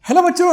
Hello बच्चों,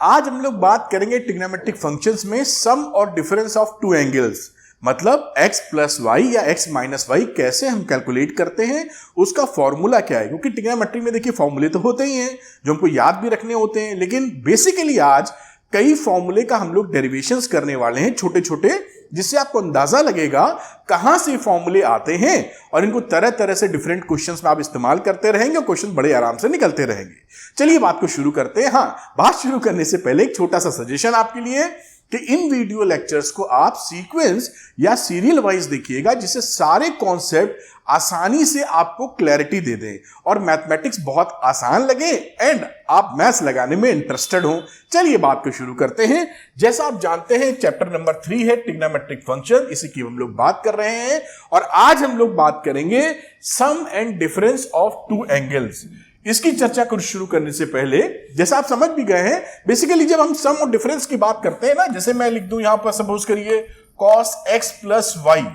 आज हम लोग बात करेंगे ट्रिग्नोमेट्रिक फंक्शंस में सम और डिफरेंस ऑफ टू एंगल्स। मतलब x प्लस वाई या x माइनस वाई कैसे हम कैलकुलेट करते हैं, उसका फॉर्मूला क्या है। क्योंकि ट्रिग्नोमेट्री में देखिए फॉर्मूले तो होते ही हैं जो हमको याद भी रखने होते हैं, लेकिन बेसिकली आज कई फॉर्मूले का हम लोग डेरिवेशंस करने वाले हैं छोटे छोटे, जिससे आपको अंदाजा लगेगा कहां से फॉर्मूले आते हैं और इनको तरह तरह से डिफरेंट क्वेश्चंस में आप इस्तेमाल करते रहेंगे और क्वेश्चन बड़े आराम से निकलते रहेंगे। चलिए बात को शुरू करते हैं। हाँ, बात शुरू करने से पहले एक छोटा सा सजेशन आपके लिए कि इन वीडियो लेक्चर्स को आप सीक्वेंस या सीरियल वाइज देखिएगा, जिससे सारे कॉन्सेप्ट आसानी से आपको क्लैरिटी दे दें और मैथमेटिक्स बहुत आसान लगे एंड आप मैथ्स लगाने में इंटरेस्टेड हो। चलिए बात को शुरू करते हैं। जैसा आप जानते हैं चैप्टर नंबर 3 है ट्रिग्नोमेट्रिक फंक्शन, इसी की हम लोग बात कर रहे हैं और आज हम लोग बात करेंगे sum and difference of two angles. इसकी चर्चा को शुरू करने से पहले जैसा आप समझ भी गए हैं, बेसिकली जब हम सम और डिफरेंस की बात करते हैं ना, जैसे मैं लिख दूं यहां पर सपोज करिए cos x प्लस वाई,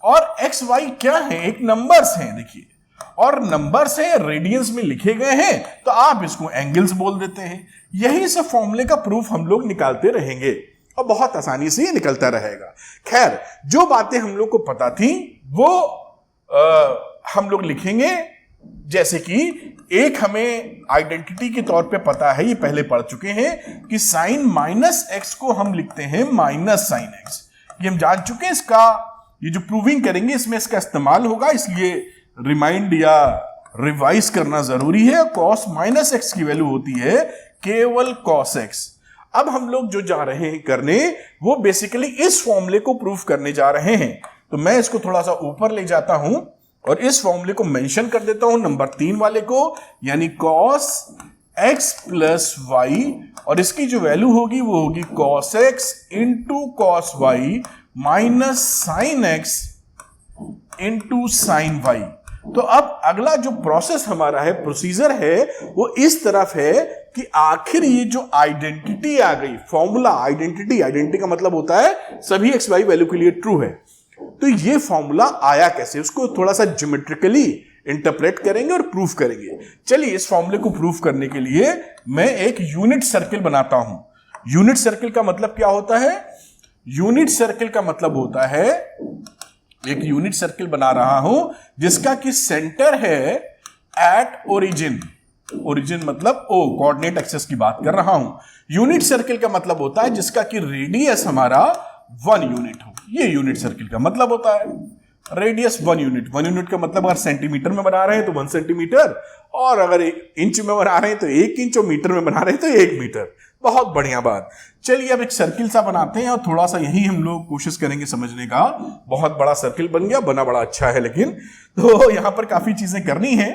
और एक्स वाई क्या है, एक नंबर्स हैं देखिए, और नंबर्स हैं रेडियंस में लिखे गए हैं, तो आप इसको एंगल्स बोल देते हैं। यही सब फॉर्मूले का प्रूफ हम लोग निकालते रहेंगे और बहुत आसानी से ये निकलता रहेगा। खैर, जो बातें हम लोग को पता थी वो हम लोग लिखेंगे। जैसे कि एक हमें आइडेंटिटी के तौर पे पता है, ये पहले पढ़ चुके हैं कि साइन माइनस एक्स को हम लिखते हैं माइनस साइन एक्स। ये हम जान चुके हैं। इसका ये जो प्रूविंग करेंगे इसमें इसका इस्तेमाल होगा, इसलिए रिमाइंड या रिवाइज करना जरूरी है। कॉस माइनस एक्स की वैल्यू होती है केवल कॉस एक्स। अब हम लोग जो जा रहे हैं करने, वो बेसिकली इस फॉर्मूले को प्रूफ करने जा रहे हैं। तो मैं इसको थोड़ा सा ऊपर ले जाता हूं और इस फॉर्मूले को मेंशन कर देता हूं, नंबर 3 वाले को, यानी cos x प्लस वाई, और इसकी जो वैल्यू होगी वो होगी cos x into cos y minus sine x into sine y। तो अब अगला जो प्रोसेस हमारा है, प्रोसीजर है, वो इस तरफ है कि आखिर ये जो आइडेंटिटी आ गई, फॉर्मूला आइडेंटिटी का मतलब होता है सभी एक्स वाई वैल्यू के लिए ट्रू है। तो ये फॉर्मूला आया कैसे, उसको थोड़ा सा ज्योमेट्रिकली इंटरप्रेट करेंगे और प्रूफ करेंगे। चलिए इस फॉर्मूले को प्रूफ करने के लिए मैं एक यूनिट सर्किल बनाता हूं। यूनिट सर्किल का मतलब क्या होता है? यूनिट सर्किल का मतलब होता है एक यूनिट सर्किल बना रहा हूं जिसका कि सेंटर है एट ओरिजिन। ओरिजिन मतलब ओ, कोऑर्डिनेट एक्सिस की बात कर रहा हूं। यूनिट सर्किल का मतलब होता है जिसका कि रेडियस हमारा 1 यूनिट हो। ये यूनिट सर्किल का मतलब होता है रेडियस 1 यूनिट। 1 यूनिट का मतलब अगर सेंटीमीटर में बना रहे हैं तो 1 सेंटीमीटर, और अगर इंच में बना रहे हैं तो 1 इंच, और मीटर में बना रहे हैं तो 1 मीटर। बहुत बढ़िया बात। चलिए अब एक सर्किल सा बनाते हैं और थोड़ा सा यही हम लोग कोशिश करेंगे समझने का। बहुत बड़ा सर्किल बन गया, बना बड़ा अच्छा है, लेकिन तो यहां पर काफी चीजें करनी है।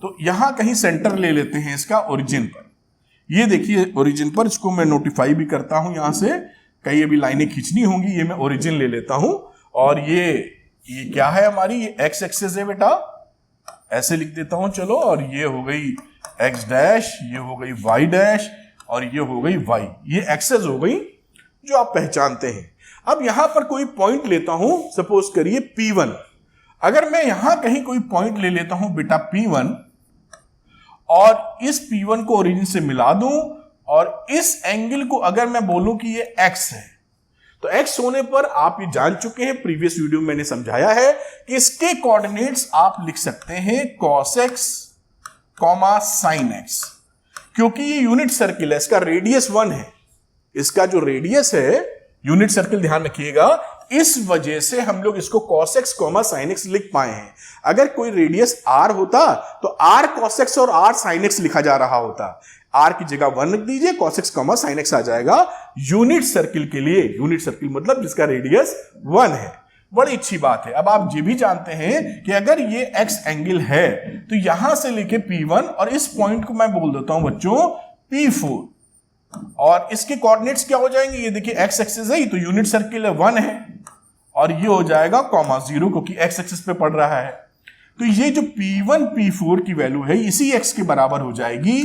तो यहां कहीं सेंटर ले लेते हैं इसका ओरिजिन पर। ये देखिए ओरिजिन पर, इसको मैं नोटिफाई भी करता हूं यहां से, कई अभी लाइनें खींचनी होंगी। ये मैं ओरिजिन ले लेता हूं और ये क्या है हमारी, ये एक्स एक्सिस है बेटा, ऐसे लिख देता हूं चलो। और ये हो गई एक्स डैश, ये हो गई वाई डैश, और ये हो गई वाई। ये एक्सेस हो गई जो आप पहचानते हैं। अब यहां पर कोई पॉइंट लेता हूं, सपोज करिए P1। अगर मैं यहां कहीं कोई पॉइंट ले लेता हूं बेटा P1 और इस P1 को ओरिजिन से मिला दूं, और इस एंगल को अगर मैं बोलूं कि ये x है, तो x होने पर आप ये जान चुके हैं, प्रीवियस वीडियो में मैंने समझाया है कि इसके कोऑर्डिनेट्स आप लिख सकते हैं cos x, sin x। क्योंकि ये यूनिट सर्किल है, इसका रेडियस 1 है। इसका जो रेडियस है यूनिट सर्किल, ध्यान रखिएगा, इस वजह से हम लोग इसको cos x, sin x लिख पाए हैं। अगर कोई रेडियस r होता तो r cos x और r sin x लिखा जा रहा होता। r की जगह 1 लिख दीजिए, cos x, sin x आ जाएगा यूनिट सर्किल के लिए। यूनिट सर्किल मतलब जिसका रेडियस 1 है। बड़ी अच्छी बात है। अब आप ये भी जानते हैं कि अगर ये x एंगल है तो यहां से लेके P1 और इस पॉइंट को मैं बोल देता हूं बच्चों P4, और इसके कोऑर्डिनेट्स क्या हो जाएंगे, ये देखिए x एक्सिस है, तो यूनिट सर्किल है 1 है, और ये हो जाएगा (0) क्योंकि x एक्सिस पे पड़ रहा है। तो ये जो P1 P4 की वैल्यू है इसी x के बराबर हो जाएगी,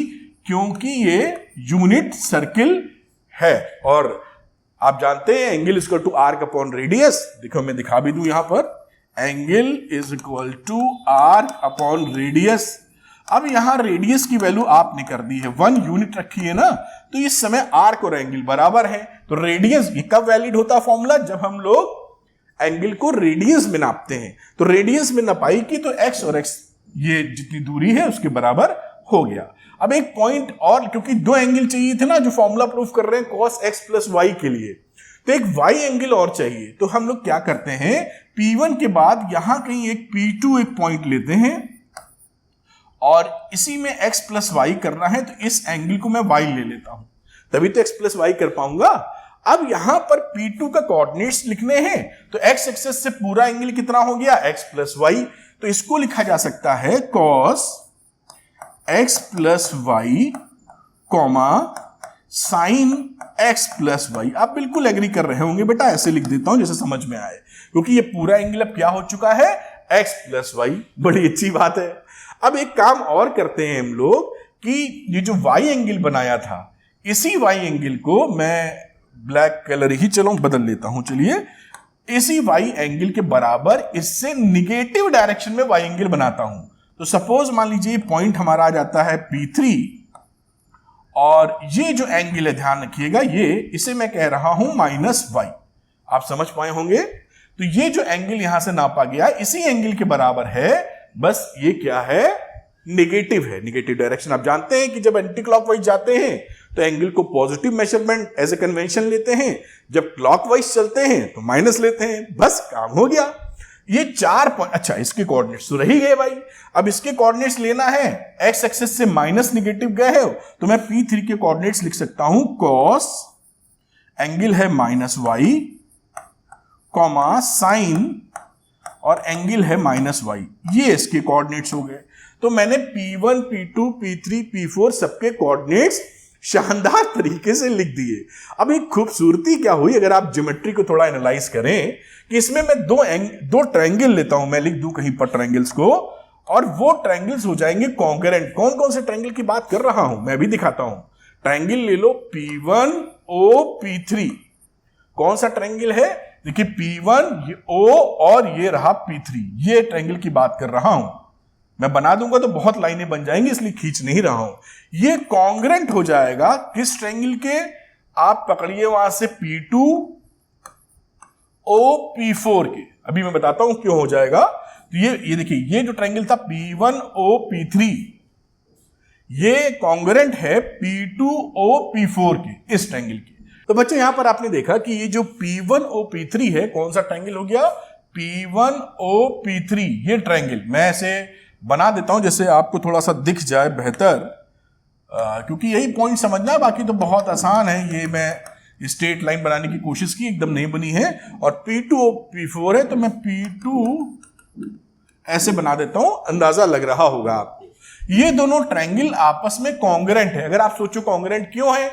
क्योंकि ये यूनिट सर्किल है। और आप जानते हैं angle is equal to arc upon radius. देखो मैं दिखा भी दूं यहां पर, angle is equal to arc upon radius. अब यहां रेडियस की वैल्यू आपने कर दी है 1 यूनिट रखी है ना, तो इस समय आर्क और एंगल बराबर है, तो रेडियस ये कब वैलिड होता फॉर्मूला, जब हम लोग एंगल को रेडियस में नापते हैं। तो रेडियस में नपाई की तो एक्स और एक्स ये जितनी दूरी है उसके बराबर हो गया। अब एक पॉइंट और, क्योंकि दो एंगल चाहिए थे ना जो फॉर्मूला प्रूफ कर रहे हैं cos x प्लस वाई के लिए, तो एक y एंगल और चाहिए। तो हम लोग क्या करते हैं, P1 के बाद यहां कहीं एक P2 एक पॉइंट लेते हैं और इसी में x प्लस वाई करना है, तो इस एंगल को मैं y ले लेता हूं, तभी तो x प्लस वाई कर पाऊंगा। अब यहां पर P2 का कोऑर्डिनेट्स लिखने हैं, तो x एक्सिस से पूरा एंगल कितना हो गया, x प्लस वाई, तो इसको लिखा जा सकता है cos x plus y comma sine x plus y. आप बिल्कुल एग्री कर रहे होंगे बेटा, ऐसे लिख देता हूं जैसे समझ में आए, क्योंकि ये पूरा एंगल अब क्या हो चुका है, x प्लस वाई। बड़ी अच्छी बात है। अब एक काम और करते हैं हम लोग कि ये जो y एंगल बनाया था, इसी y एंगल को मैं ब्लैक कलर ही चलो बदल लेता हूं, चलिए इसी y एंगल के बराबर इससे निगेटिव डायरेक्शन में y एंगल बनाता हूं। तो सपोज मान लीजिए पॉइंट हमारा आ जाता है P3 और ये जो एंगल है ध्यान रखिएगा, ये इसे मैं कह रहा हूं -y। आप समझ पाए होंगे। तो ये जो एंगल यहां से नापा गया इसी एंगल के बराबर है, बस ये क्या है, नेगेटिव है, नेगेटिव डायरेक्शन। आप जानते हैं कि जब एंटी क्लॉकवाइज जाते हैं तो एंगल को positive measurement as a convention लेते हैं, जब क्लॉकवाइज चलते हैं तो माइनस लेते हैं, बस काम हो गया। ये 4 पॉइंट, अच्छा इसके कोऑर्डिनेट्स तो रही गए भाई। अब इसके कोऑर्डिनेट्स लेना है, एक्स एक्सिस से माइनस निगेटिव गए हो, तो मैं P3 के कोऑर्डिनेट्स लिख सकता हूं cos एंगल है -y कॉमा साइन और एंगल है -y, ये इसके कोऑर्डिनेट्स हो गए। तो मैंने P1 P2 P3 P4 सबके कोऑर्डिनेट्स शानदार तरीके से लिख दिए। अब एक खूबसूरती क्या हुई, अगर आप ज्योमेट्री को थोड़ा एनालाइज करें कि इसमें मैं दो ट्रायंगल लेता हूं, मैं लिख दूं कहीं पर ट्रायंगल्स को, और वो ट्रायंगल्स हो जाएंगे कॉन्करेंट। कौन कौन से ट्रायंगल की बात कर रहा हूं मैं भी दिखाता हूं। ट्रायंगल ले लो P1O P3, कौन सा ट्रायंगल है, देखिए P1 ये O और ये रहा P3, ये ट्रायंगल की बात कर रहा हूं। मैं बना दूंगा तो बहुत लाइनें बन जाएंगी, इसलिए खींच नहीं रहा हूं। ये कॉन्ग्रेंट हो जाएगा किस ट्रायंगल के, आप पकड़िए वहां से P2O P4 के। अभी मैं बताता हूं क्यों हो जाएगा। तो ये देखिए, ये जो ट्रायंगल था P1O P3, ये कॉन्ग्रेंट है P2O P4 के, इस ट्रायंगल के। तो बच्चे यहां पर आपने देखा कि ये जो P1O P3 है, कौन सा ट्रायंगल हो गया, P1O P3, ये ट्रायंगल। मैं ऐसे बना देता हूं जैसे आपको थोड़ा सा दिख जाए बेहतर, क्योंकि यही पॉइंट समझना है, बाकी तो बहुत आसान है। ये मैं स्ट्रेट लाइन बनाने की कोशिश की, एकदम नहीं बनी है। और P2O P4 है, तो मैं P2 ऐसे बना देता हूं, अंदाजा लग रहा होगा आपको। ये दोनों ट्रायंगल आपस में कॉन्ग्रेंट है। अगर आप सोचो कॉन्ग्रेंट क्यों है,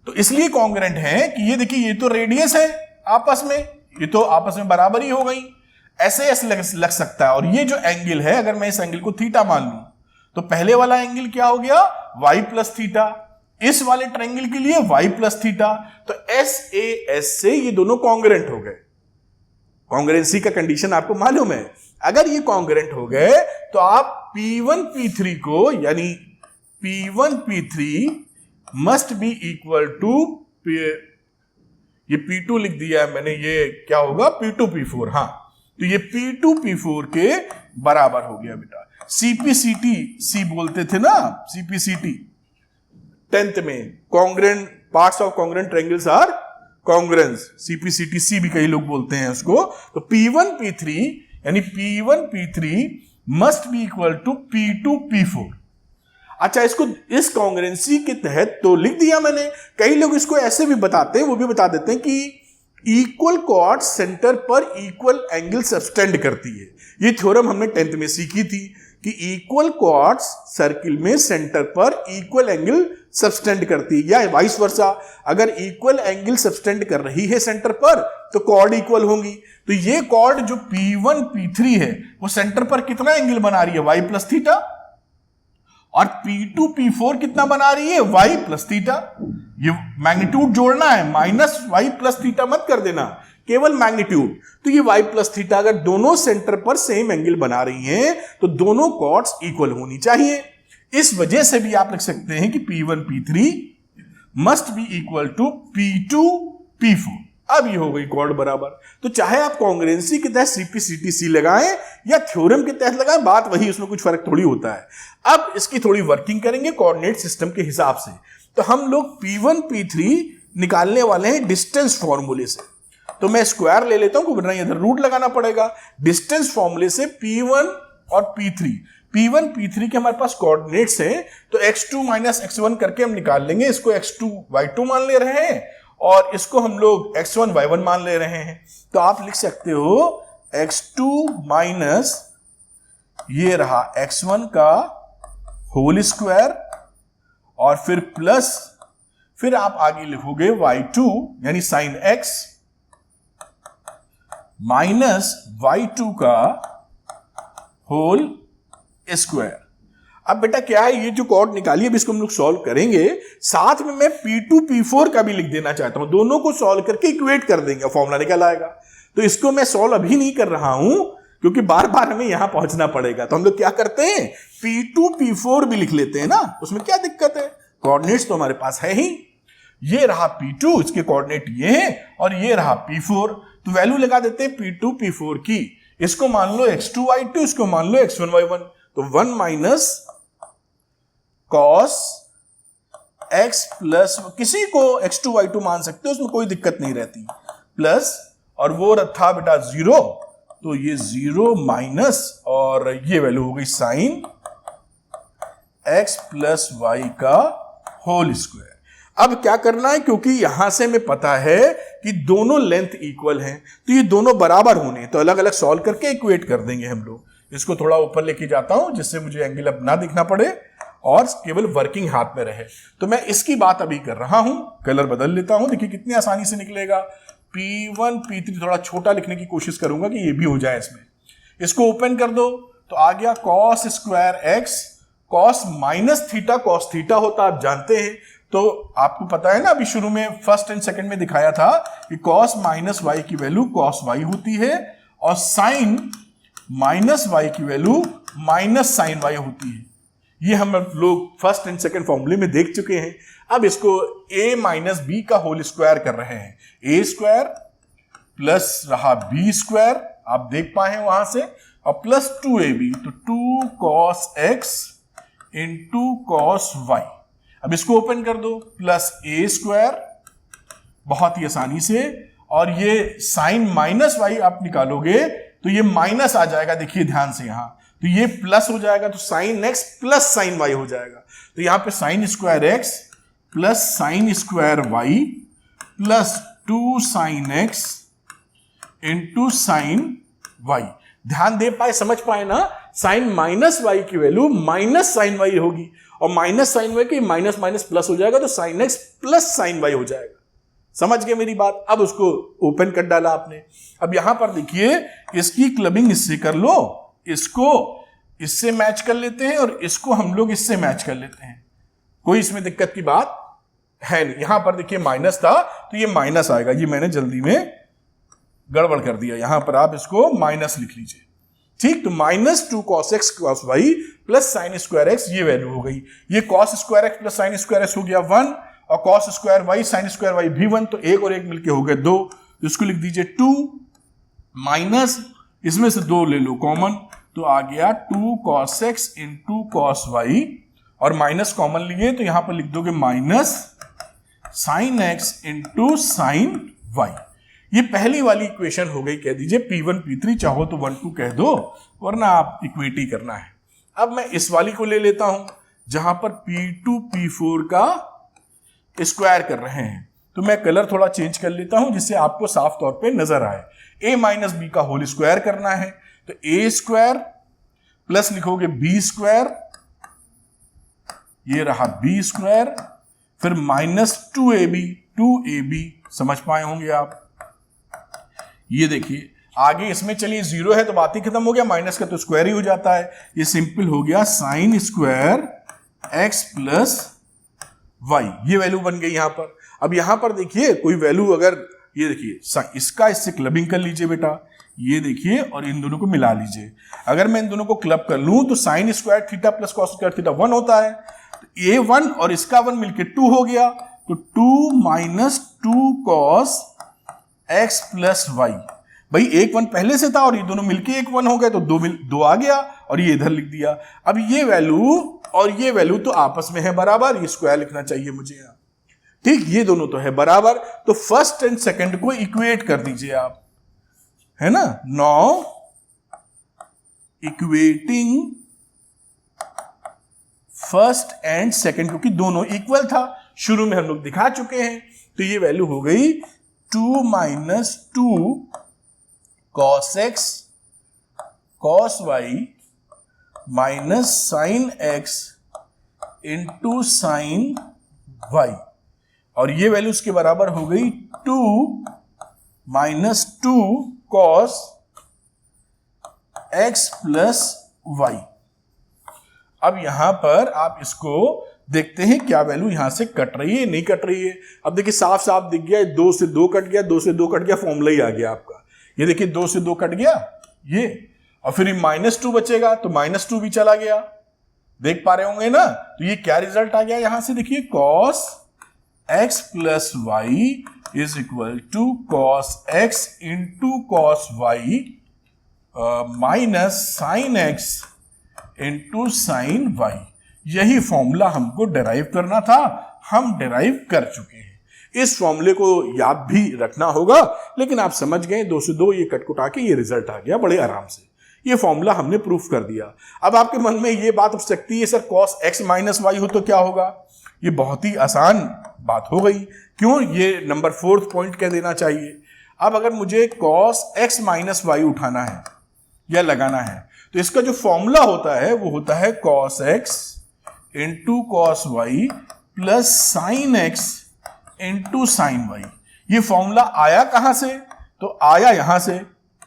तो इसलिए कॉन्ग्रेंट है कि ये देखिए, ये तो रेडियस है आपस में, ये तो आपस में बराबर ही हो गई, ऐसे ऐसे लग सकता है। और ये जो एंगल है, अगर मैं इस एंगल को थीटा मान लूं, तो पहले वाला एंगल क्या हो गया, y प्लस थीटा, इस वाले ट्रायंगल के लिए y प्लस थीटा। तो SAS से ये दोनों कॉन्ग्रेंट हो गए। कॉन्ग्रेंसी का कंडीशन आपको मालूम है, अगर ये कॉन्ग्रेंट हो गए तो आप P1 P3 को, यानी P1 P3 must be equal to, ये P2 लिख दिया है मैंने, ये क्या होगा P2 P4, हाँ, तो ये P2 P4 के बराबर हो गया बेटा। CPCT, C बोलते थे ना, CPCT 10th में, congruent parts of congruent triangles are congruence, CPCT C भी कई लोग बोलते हैं उसको। तो P1 P3 यानी P1 P3 must be equal to P2 P4। अच्छा, इसको इस कॉन्ग्रेंसी के तहत तो लिख दिया मैंने। कई लोग इसको ऐसे भी बताते हैं, वो भी बता देते हैं कि इक्वल कॉर्ड सेंटर पर इक्वल एंगल सबटेंड करती है। ये थ्योरम हमने 10th में सीखी थी कि इक्वल कॉर्ड्स सर्किल में सेंटर पर इक्वल एंगल सबटेंड करती है, या वाइस वर्सा। अगर इक्वल एंगल सबटेंड कर रही है सेंटर पर तो कॉर्ड इक्वल होंगी। तो ये कॉर्ड जो P1 P3 है, वो सेंटर पर कितना एंगल बना रही है, y प्लस थीटा, और P2 P4 कितना बना रही है, y प्लस थीटा। ये मैग्नीट्यूड जोड़ना है, माइनस y प्लस थीटा मत कर देना, केवल मैग्नीट्यूड। तो ये y प्लस थीटा अगर दोनों सेंटर पर सेम एंगल बना रही हैं तो दोनों कॉर्ड्स इक्वल होनी चाहिए। इस वजह से भी आप लिख सकते हैं कि P1 P3 must be equal to P2 P4। अब ये हो गई कॉर्ड बराबर। तो चाहे आप कॉन्ग्रुएंसी के तहत CP/CTC लगाएं या थ्योरम के तहत लगाएं, बात वही, उसमें कुछ फर्क थोड़ी होता है। अब इसकी थोड़ी वर्किंग करेंगे कोऑर्डिनेट सिस्टम के हिसाब से। तो हम लोग P1 P3 निकालने वाले हैं डिस्टेंस फॉर्मूले से। तो मैं स्क्वायर ले लेता हूं, वरना इधर रूट लगाना पड़ेगा। डिस्टेंस फॉर्मूले से P1 और P1 P3 के हमारे पास कोऑर्डिनेट्स हैं, तो x2 माइनस x1 करके हम निकाल लेंगे। इसको x2 y2 मान ले रहे हैं और इसको हम लोग x1 y1 मान ले रहे हैं। तो आप लिख सकते हो x2 माइनस ये रहा x1 का होल स्क्वायर और फिर प्लस, फिर आप आगे लिखोगे y2 यानी साइन x माइनस y2 का होल स्क्वायर। अब बेटा क्या है, ये जो कॉर्ड निकाली अब इसको हम लोग सॉल्व करेंगे। साथ में मैं P2 P4 का भी लिख देना चाहता हूं, दोनों को सॉल्व करके इक्वेट कर देंगे, फॉर्मूला निकल आएगा। तो इसको मैं सॉल्व अभी नहीं कर रहा हूं क्योंकि बार बार हमें यहां पहुंचना पड़ेगा। तो हम लोग क्या करते हैं, P2 P4 भी लिख लेते हैं ना, उसमें क्या दिक्कत है, कोऑर्डिनेट्स तो हमारे पास है ही। ये रहा P2, इसके कोऑर्डिनेट ये हैं, और ये रहा P4। तो वैल्यू लगा देते हैं P2 P4 की। इसको मान लो x2 y2, इसको मान लो x1 y1। तो 1 माइनस कॉस x प्लस, किसी को x2 y2 मान सकते हो, उसमें कोई दिक्कत नहीं रहती, प्लस, और वो था बेटा 0, तो ये 0 माइनस, और ये वैल्यू हो गई साइन x प्लस y का होल स्क्वायर। अब क्या करना है, क्योंकि यहां से हमें पता है कि दोनों लेंथ इक्वल हैं, तो ये दोनों बराबर होने, तो अलग अलग सॉल्व करके इक्वेट कर देंगे हम लोग। इसको थोड़ा ऊपर लेके जाता हूं जिससे मुझे एंगल अब ना दिखना पड़े और केवल वर्किंग हाथ में रहे। तो मैं इसकी बात अभी कर रहा हूं, कलर बदल लेता हूं, देखिए कितनी आसानी से निकलेगा। P1 P3 थोड़ा छोटा लिखने की कोशिश करूंगा कि ये भी हो जाए इसमें। इसको ओपन कर दो तो आ गया cos square x, cos minus theta cos theta होता आप जानते हैं। तो आपको पता है ना, अभी शुरू में फर्स्ट एंड सेकंड में दिखाया था कि कॉस माइनस वाई की वैल्यू कॉस वाई होती है और साइन माइनस वाई की वैल्यू माइनस साइन वाई होती है। ये हम लोग फर्स्ट एंड सेकंड फॉर्मूले में देख चुके हैं। अब इसको a माइनस बी का होल स्क्वायर कर रहे हैं। a स्क्वायर प्लस रहा b स्क्वायर, आप देख पाए हैं वहां से, और प्लस 2ab, तो 2 cos x into cos y। अब इसको ओपन कर दो, प्लस a स्क्वायर, बहुत ही आसानी से, और ये साइन माइनस वाई आप निकालोगे तो ये माइनस आ जाएगा, देखिए ध्यान से यहां, तो ये प्लस हो जाएगा, तो sine x plus sine y हो जाएगा। तो यहां पे sine square x plus sine square y plus 2 sine x into sine y। ध्यान दे पाए, समझ पाए ना, साइन माइनस वाई की वैल्यू माइनस साइन वाई होगी, और माइनस साइन वाई की माइनस माइनस प्लस हो जाएगा, तो sine x plus sine y हो जाएगा। समझ गए मेरी बात। अब उसको ओपन कर डाला आपने। अब यहां पर देखिए, इसकी क्लबिंग इससे कर लो, इसको इससे मैच कर लेते हैं और इसको हम लोग इससे मैच कर लेते हैं, कोई इसमें दिक्कत की बात है नहीं। यहां पर देखिए माइनस था तो ये माइनस आएगा, ये मैंने जल्दी में गड़बड़ कर दिया, यहां पर आप इसको माइनस लिख लीजिए, ठीक। तो minus 2 cos x cos y plus sine square x, ये वैल्यू हो गई। ये cos square x plus sine square x हो गया 1, और cos square y sign square y भी 1, तो एक और एक मिलके हो गए 2। इसको लिख दीजिए 2 माइनस, इसमें से 2 ले लो कॉमन, तो आ गया 2 cos x into cos y, और माइनस कॉमन लिए तो यहां पर लिख दोगे minus sine x into sine y। ये पहली वाली इक्वेशन हो गई, कह दीजिए P1 P3, चाहो तो 1 2 कह दो, वरना आप इक्वेटी करना है। अब मैं इस वाली को ले लेता हूं जहां पर P2 P4 का स्क्वायर कर रहे हैं, तो मैं कलर थोड़ा चेंज कर लेता हूं जिससे आपको साफ तौर पे नजर आए। a माइनस बी का होल स्क्वायर करना है, तो a स्क्वायर प्लस लिखोगे b स्क्वायर, ये रहा b स्क्वायर, फिर माइनस 2ab, समझ पाए होंगे आप। ये देखिए आगे इसमें चलिए 0 है तो बात ही खत्म हो गया, माइनस का तो स्क्वायर ही हो जाता है, ये सिंपल हो गया sign square x plus y, ये वैल्यू बन गई यहां पर। अब यहां पर देखिए कोई वैल्यू अगर ये देखिए इसका इससे क्लबिंग कर लीजिए बेटा, ये देखिए, और इन दोनों को मिला लीजिए। अगर मैं इन दोनों को क्लब कर लूं तो sine square theta plus cos square theta 1 होता है। तो ये 1 और इसका 1 मिलके 2 हो गया, तो 2 minus 2 cos x plus y. भाई एक 1 पहले से था और ये दोनों मिलके एक 1 हो गए, तो 2 आ गया और ये इधर लिख दिया। अब ये वैल्यू और ये वैल्यू तो आपस में है बराबर, ये स्क्वायर लिखना चाहिए मुझे यहाँ, ठीक, ये दोनों तो है बराबर। तो फर्स्ट एंड सेकंड को इक्वेट कर दीजिए आप, है ना। Now equating first and second, क्योंकि दोनों इक्वल था, शुरू में हम लोग दिखा चुके हैं, तो ये वैल्यू हो गई 2 minus 2 cos x cos y minus sine x into sine y, और ये वैल्यू उसके बराबर हो गई 2 minus 2 cos x plus y. अब यहां पर आप इसको देखते हैं क्या वैल्यू यहां से कट रही है, नहीं कट रही है। अब देखिए साफ साफ दिख गया, 2 से 2 कट गया, 2 से 2 कट गया, फॉर्मूला ही आ गया आपका। ये देखिए 2 से 2 कट गया ये, और फिर -2 बचेगा तो -2 भी चला गया, देख पा रहे होंगे ना। तो ये क्या रिजल्ट आ गया यहां से, देखिए cos x plus y is equal to cos x into cos y minus sine x into sine y। यही फॉर्मूला हमको डेराइव करना था, हम डेराइव कर चुके हैं। इस फॉर्मूले को याद भी रखना होगा, लेकिन आप समझ गए 2 से 2 ये कटकुटा के ये रिजल्ट आ गया बड़े आराम से। ये फॉर्मूला हमने प्रूफ कर दिया। अब आपके मन में ये बात उठ सकती है, sir cos x minus y हो तो क्या होगा। ये बहुत ही आसान बात हो गई, क्यों, ये नंबर 4th पॉइंट कह देना चाहिए। अब अगर मुझे cos x माइनस वाई उठाना है या लगाना है, तो इसका जो फॉर्मूला होता है वो होता है cos x into cos y plus sine x into sine y. ये फॉर्मूला आया कहां से, तो आया यहां से।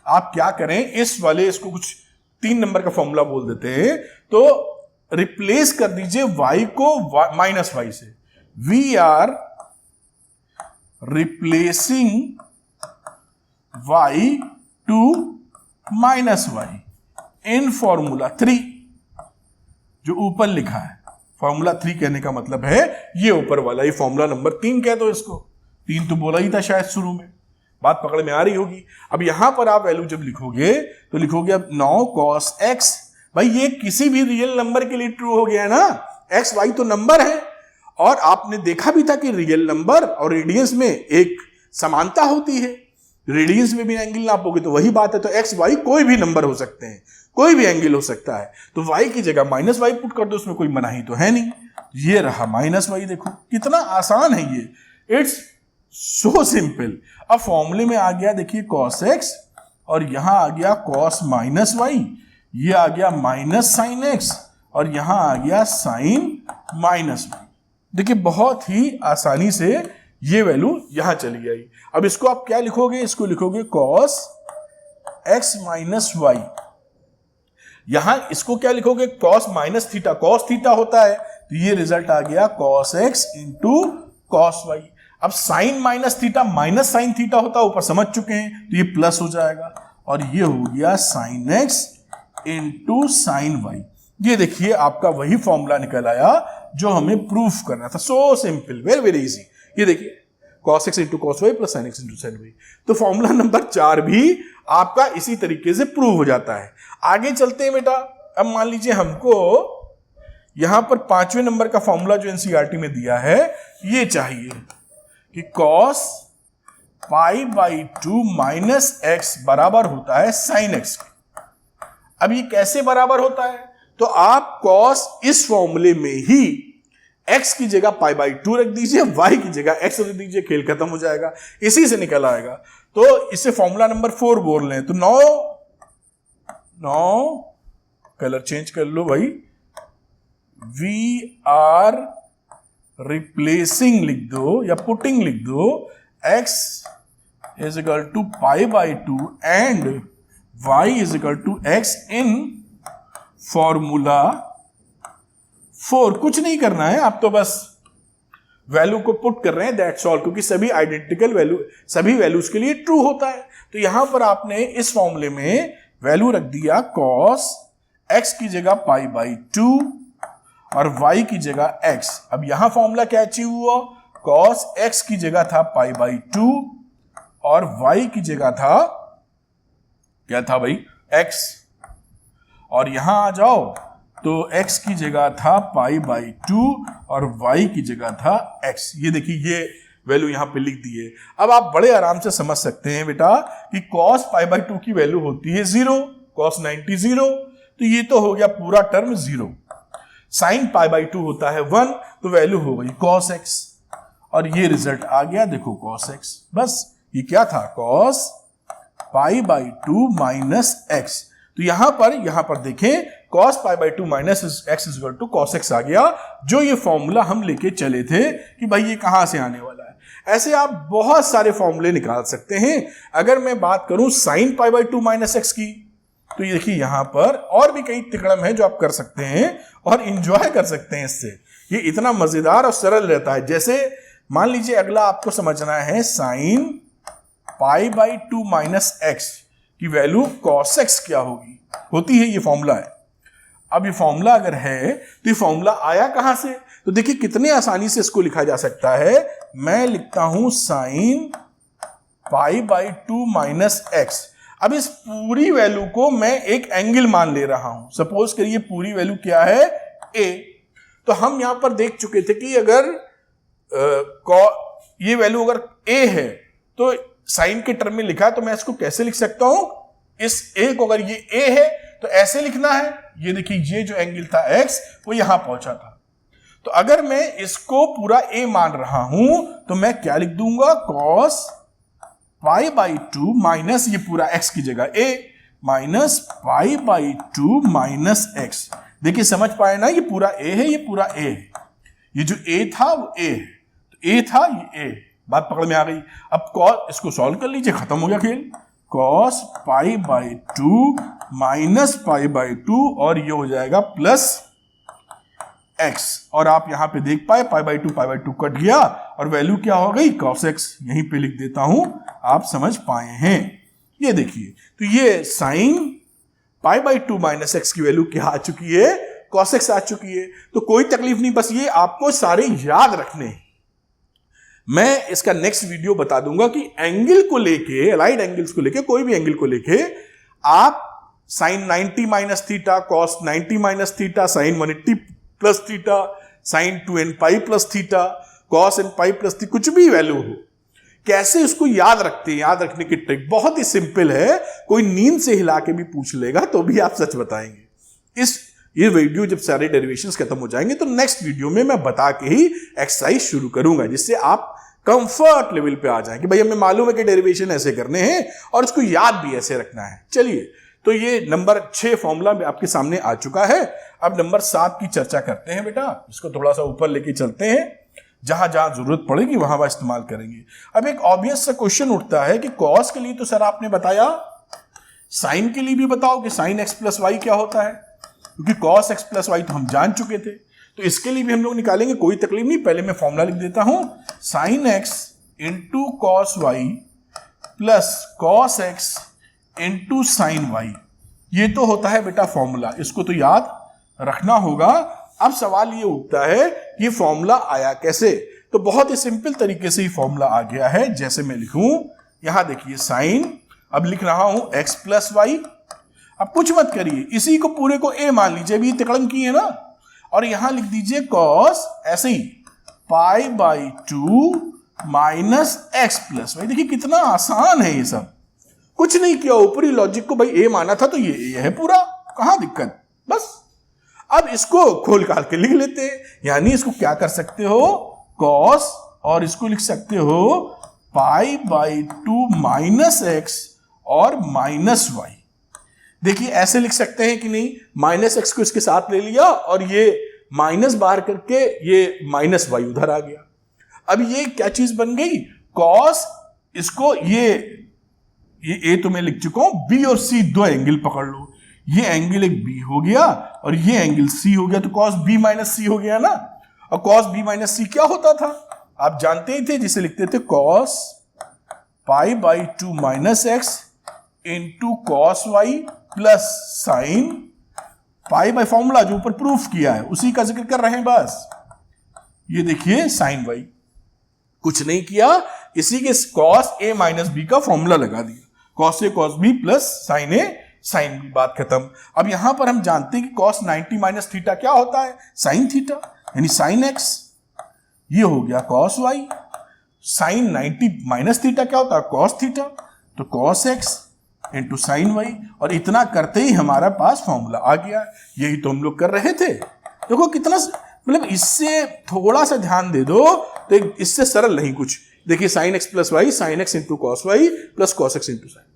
आप क्या करें, इस वाले इसको कुछ 3 नंबर का फॉर्मूला बोल देते हैं, तो रिप्लेस कर दीजिए y को माइनस वाई से। We are replacing y to minus y in formula 3, जो ऊपर लिखा है। फॉर्मूला 3 कहने का मतलब है ये ऊपर वाला, ये फॉर्मूला नंबर 3 कह दो इसको। 3 तो बोला ही था शायद शुरू में, बात पकड़ में आ रही होगी। अब यहां पर आप वैल्यू जब लिखोगे तो लिखोगे अब 9 cos x। भाई ये किसी भी रियल नंबर के लिए ट्रू हो गया ना, एक्स वाई तो नंबर है, और आपने देखा भी था कि रियल नंबर और रेडियंस में एक समानता होती है। रेडियंस में भी एंगल नापोगे तो वही बात है। तो एक्स वाई कोई भी नंबर हो सकते हैं, कोई भी एंगल हो सकता है। तो y की जगह माइनस वाई पुट कर दो, उसमें कोई मनाही तो है नहीं। ये रहा माइनस वाई, देखो कितना आसान है ये, इट्स सो सिंपल। अब फॉर्मूले में आ गया देखिए cos x, और यहां आ गया cos माइनस वाई, ये आ गया माइनस साइन x, और यहां आ गया साइन माइनस वाई। देखिए बहुत ही आसानी से ये वैल्यू यहां चली आई। अब इसको आप क्या लिखोगे, इसको लिखोगे cos x माइनस वाई। यहां इसको क्या लिखोगे, cos minus theta, cos theta होता है, तो ये रिजल्ट आ गया cos x into cos y। अब sine minus theta minus sine theta होता है, ऊपर समझ चुके हैं, तो ये प्लस हो जाएगा, और ये हो गया sine x into sine y। ये देखिए आपका वही फॉर्मूला निकल आया जो हमें प्रूफ करना था। So simple, very very easy. ये देखिए cos x into cos y plus sine x into sine y। तो फॉर्मूला नंबर 4 भी आपका इसी तरीके से प्रूव हो जाता है। आगे चलते हैं बेटा। अब मान लीजिए हमको यहां पर 5वें नंबर का फॉर्मूला जो एनसीईआरटी में दिया है ये चाहिए कि cos pi by 2 minus x बराबर होता है साइन एक्स। अब ये कैसे बराबर होता है, तो आप cos इस फॉर्मूले में ही x की जगह पाई बाई 2 रख दीजिए, y की जगह x रख दीजिए, खेल खत्म हो जाएगा, इसी से निकल आएगा। तो इसे फॉर्मूला नंबर 4 बोल रहे हैं। तो 9 कलर चेंज कर लो भाई, वी आर रिप्लेसिंग लिख दो या पुटिंग लिख दो, x is equal to pi by 2 and y is equal to x in formula 4। कुछ नहीं करना है, आप तो बस वैल्यू को पुट कर रहे हैं, दैट्स ऑल, क्योंकि सभी आइडेंटिकल वैल्यू सभी वैल्यूज के लिए ट्रू होता है। तो यहां पर आपने इस फॉर्मूले में वैल्यू रख दिया cos x की जगह पाई बाई 2 और y की जगह x। अब यहां फॉर्मूला क्या अचीव हुआ, cos x की जगह था पाई बाई 2 और y की जगह था क्या था भाई, x। और यहां आ जाओ तो x की जगह था पाई बाई 2 और y की जगह था x। ये देखिए ये वैल्यू यहां पे लिख दी है। अब आप बड़े आराम से समझ सकते हैं बेटा कि cos पाई बाई 2 की वैल्यू होती है 0, cos 90 0, तो ये तो हो गया पूरा टर्म 0। sin पाई बाई 2 होता है 1, तो वैल्यू हो गई cos x और ये रिजल्ट आ गया देखो cos x। बस ये क्या था, cos pi by 2 minus x। तो यहां पर देखें cos pi by 2 minus x is equal to cos x आ गया, जो ये फॉर्मूला हम लेके चले थे कि भाई ये कहां से आने वाला है। ऐसे आप बहुत सारे फॉर्मूले निकाल सकते हैं। अगर मैं बात करूं sin pi by 2 minus x की, तो ये देखिए यहां पर और भी कई तिकड़म है जो आप कर सकते हैं और इंजॉय कर सकते हैं इससे। ये इतना मजेदार और सरल रहता है। जैसे मान लीजिए अगला आपको समझना है sin pi by 2 minus x की वैल्यू cos x क्या होती है, ये फॉर्मूला है। अब ये फॉर्मूला अगर है तो ये फॉर्मूला आया कहां से, तो देखिए कितने आसानी से इसको लिखा जा सकता है। मैं लिखता हूं sin pi by 2 minus x। अब इस पूरी वैल्यू को मैं एक एंगल मान ले रहा हूं। सपोज करिए पूरी वैल्यू क्या है, a। तो हम यहां पर देख चुके थे कि अगर ये वैल्यू अगर a है तो साइन के टर्म में लिखा है, तो मैं इसको कैसे लिख सकता हूं, इस a को अगर ये a है तो ऐसे लिखना है। ये देखिए ये जो एंगल था x वो यहां पहुंचा था। तो अगर मैं इसको पूरा a मान रहा हूं तो मैं क्या लिख दूंगा, cos पाई बाई 2 माइनस ये पूरा x की जगह a minus pi by 2 minus x। देखिए समझ पाए ना, ये पूरा a है, ये पूरा a है। ये जो a था वो a है, तो a था ये a। बात पकड़ में आ गई। अब cos इसको सॉल्व कर लीजिए, खत्म हो गया खेल। cos pi by 2 minus pi by 2 और ये हो जाएगा प्लस x। और आप यहां पे देख पाए पाई बाई 2 कट गया और वैल्यू क्या हो गई, cos x। यहीं पे लिख देता हूं, आप समझ पाए हैं। ये देखिए तो ये sin pi by 2 minus x की वैल्यू क्या आ चुकी है, cos x आ चुकी है। तो कोई तकलीफ नहीं, बस ये आपको सारे याद रखने हैं। मैं इसका नेक्स्ट वीडियो बता दूंगा कि एंगल को लेके, अलाइड एंगल्स को लेके, कोई भी एंगल को लेके आप sin 90 minus theta, cos 90 minus theta, sin 180 plus theta, sin 2n pi plus theta, cos n pi plus theta, कुछ भी वैल्यू हो, कैसे इसको याद रखते हैं। याद रखने की ट्रिक बहुत ही सिंपल है। कोई नींद से हिला के भी पूछ लेगा तो भी आप सच बताएंगे। ये वीडियो जब सारे डेरिवेशंस खत्म हो जाएंगे तो नेक्स्ट वीडियो में मैं बता के ही एक्सरसाइज शुरू करूंगा, जिससे आप कंफर्ट लेवल पे आ जाएं कि भाई हमें मालूम है कि डेरिवेशन ऐसे करने हैं और इसको याद भी ऐसे रखना है। चलिए, तो ये नंबर 6 फॉर्मूला आपके सामने आ चुका है। अब नंबर 7 की चर्चा करते हैं बेटा। इसको थोड़ा सा ऊपर लेके चलते हैं, जहां जहां जरूरत पड़ेगी वहां वहां इस्तेमाल करेंगे। अब एक ऑब्वियस सा क्वेश्चन उठता है कि कॉस के लिए तो सर आपने बताया, साइन के लिए भी बताओ कि साइन एक्स प्लस वाई क्या होता है, क्योंकि कॉस एक्स प्लस वाई तो हम जान चुके थे। तो इसके लिए भी हम लोग निकालेंगे, कोई तकलीफ नहीं। पहले मैं फॉर्मूला लिख देता हूं, sine x into cos y plus cos x into sine y. ये तो होता है बेटा फॉर्मूला, इसको तो याद रखना होगा। अब सवाल ये उठता है ये फॉर्मूला आया कैसे। तो बहुत ही सिंपल तरीके से ही फॉर्मूला आ गया है। जैसे मैं लिखूं, यहां देखिए साइन, अब लिख रहा हूं एक्स प्लस वाई। अब कुछ मत करिए, इसी को पूरे को ए मान लीजिए, अभी तिकड़म की है ना, और यहां लिख दीजिए कॉस, ऐसे ही pi by 2 minus x plus y. देखिए कितना आसान है ये सब, कुछ नहीं किया, ऊपरी लॉजिक को भाई ए माना था तो ये ए है पूरा, कहां दिक्कत। बस अब इसको खोल काल के लिख लेते हैं, यानी इसको क्या कर सकते हो, कॉस, और इसको लिख सकते हो पाई बाई 2 माइनस एक्स और माइनस वाई। देखिए ऐसे लिख सकते हैं कि नहीं, माइनस एक्स को इसके साथ ले लिया और ये माइनस बाहर करके ये माइनस वाई उधर आ गया। अब ये क्या चीज बन गई, कॉस, इसको ये ए तो मैं लिख चुका हूं, बी और सी दो एंगल पकड़ लो, ये एंगल एक बी हो गया और ये एंगल सी हो गया, तो कॉस बी माइनस सी हो गया ना। और कॉस बी माइनस सी क्या होता था, आप जानते ही थे, जिसे लिखते थे cos pi by 2 minus x into cos y plus sine pi by, formula जो ऊपर प्रूफ किया है उसी का जिक्र कर रहे हैं बस। ये देखिए साइन वाई, कुछ नहीं किया, इसी के cos a माइनस बी का फॉर्मूला लगा दिया, cos a cos b plus sine a sine b, बात खत्म। अब यहां पर हम जानते हैं कि cos 90 माइनस थीटा क्या होता है, साइन थीटा, यानी साइन x। ये हो गया cos y। Sine 90 minus theta क्या होता है, cos थीटा, तो cos x into sine y, और इतना करते ही हमारा पास फॉर्मूला आ गया। यही तो हम लोग कर रहे थे। देखो कितना, मतलब इससे थोड़ा सा ध्यान दे दो तो इससे सरल नहीं कुछ। देखिए sine x plus y, sine x into cos y plus cos x into sine.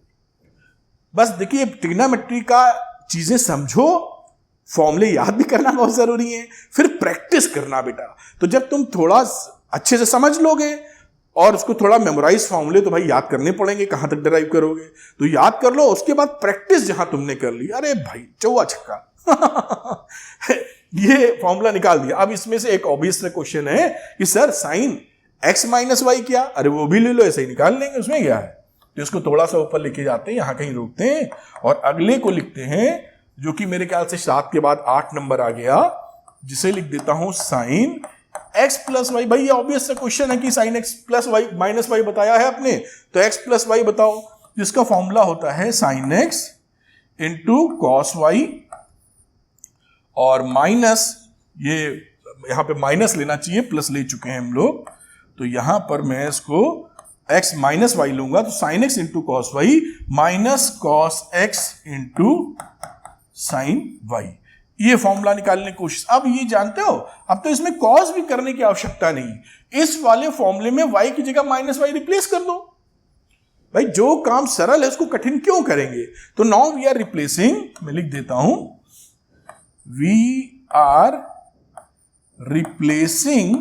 बस देखिए ट्रिग्नोमेट्री का चीजें समझो, फॉर्मूले याद भी करना बहुत जरूरी है, फिर प्रैक्टिस करना बेटा। तो जब तुम थोड़ा अच्छे से समझ लोगे और उसको थोड़ा मेमोराइज फॉर्मूले तो भाई याद करने पड़ेंगे, कहां तक डिराइव करोगे, तो याद कर लो। उसके बाद प्रैक्टिस जहां तुमने कर ली, अरे भाई चौवा छक्का ये फॉर्मूला निकाल दिया। अब इसमें से एक ऑब्वियस क्वेश्चन है कि sir sine x minus y क्या, अरे वो भी ले लो, ऐसे ही निकाल लेंगे, उसमें क्या है। तो इसको थोड़ा सा ऊपर लेके जाते हैं, यहां कहीं रोकते हैं और अगले को लिखते हैं, जो कि मेरे ख्याल से 7 के बाद 8 नंबर आ गया, जिसे लिख देता हूं साइन एक्स प्लस वाई। भाई ये ऑब्वियस सा क्वेश्चन है कि sine x plus y minus y बताया है आपने, तो एक्स प्लस वाई बताओ, जिसका फॉर्मूला होता है sine x into cos y और माइनस, ये यहां पे माइनस लेना चाहिए, प्लस ले चुके हैं हम लोग, तो यहां पर मैं इसको x माइनस वाई लूंगा, तो sine x into cos y minus cos x into sine y. ये फॉर्मूला निकालने की कोशिश। अब ये जानते हो, अब तो इसमें कॉस भी करने की आवश्यकता नहीं, इस वाले फॉर्मूले में y की जगह माइनस वाई रिप्लेस कर दो। भाई जो काम सरल है उसको कठिन क्यों करेंगे। तो नाउ वी आर रिप्लेसिंग, मैं लिख देता हूं we are replacing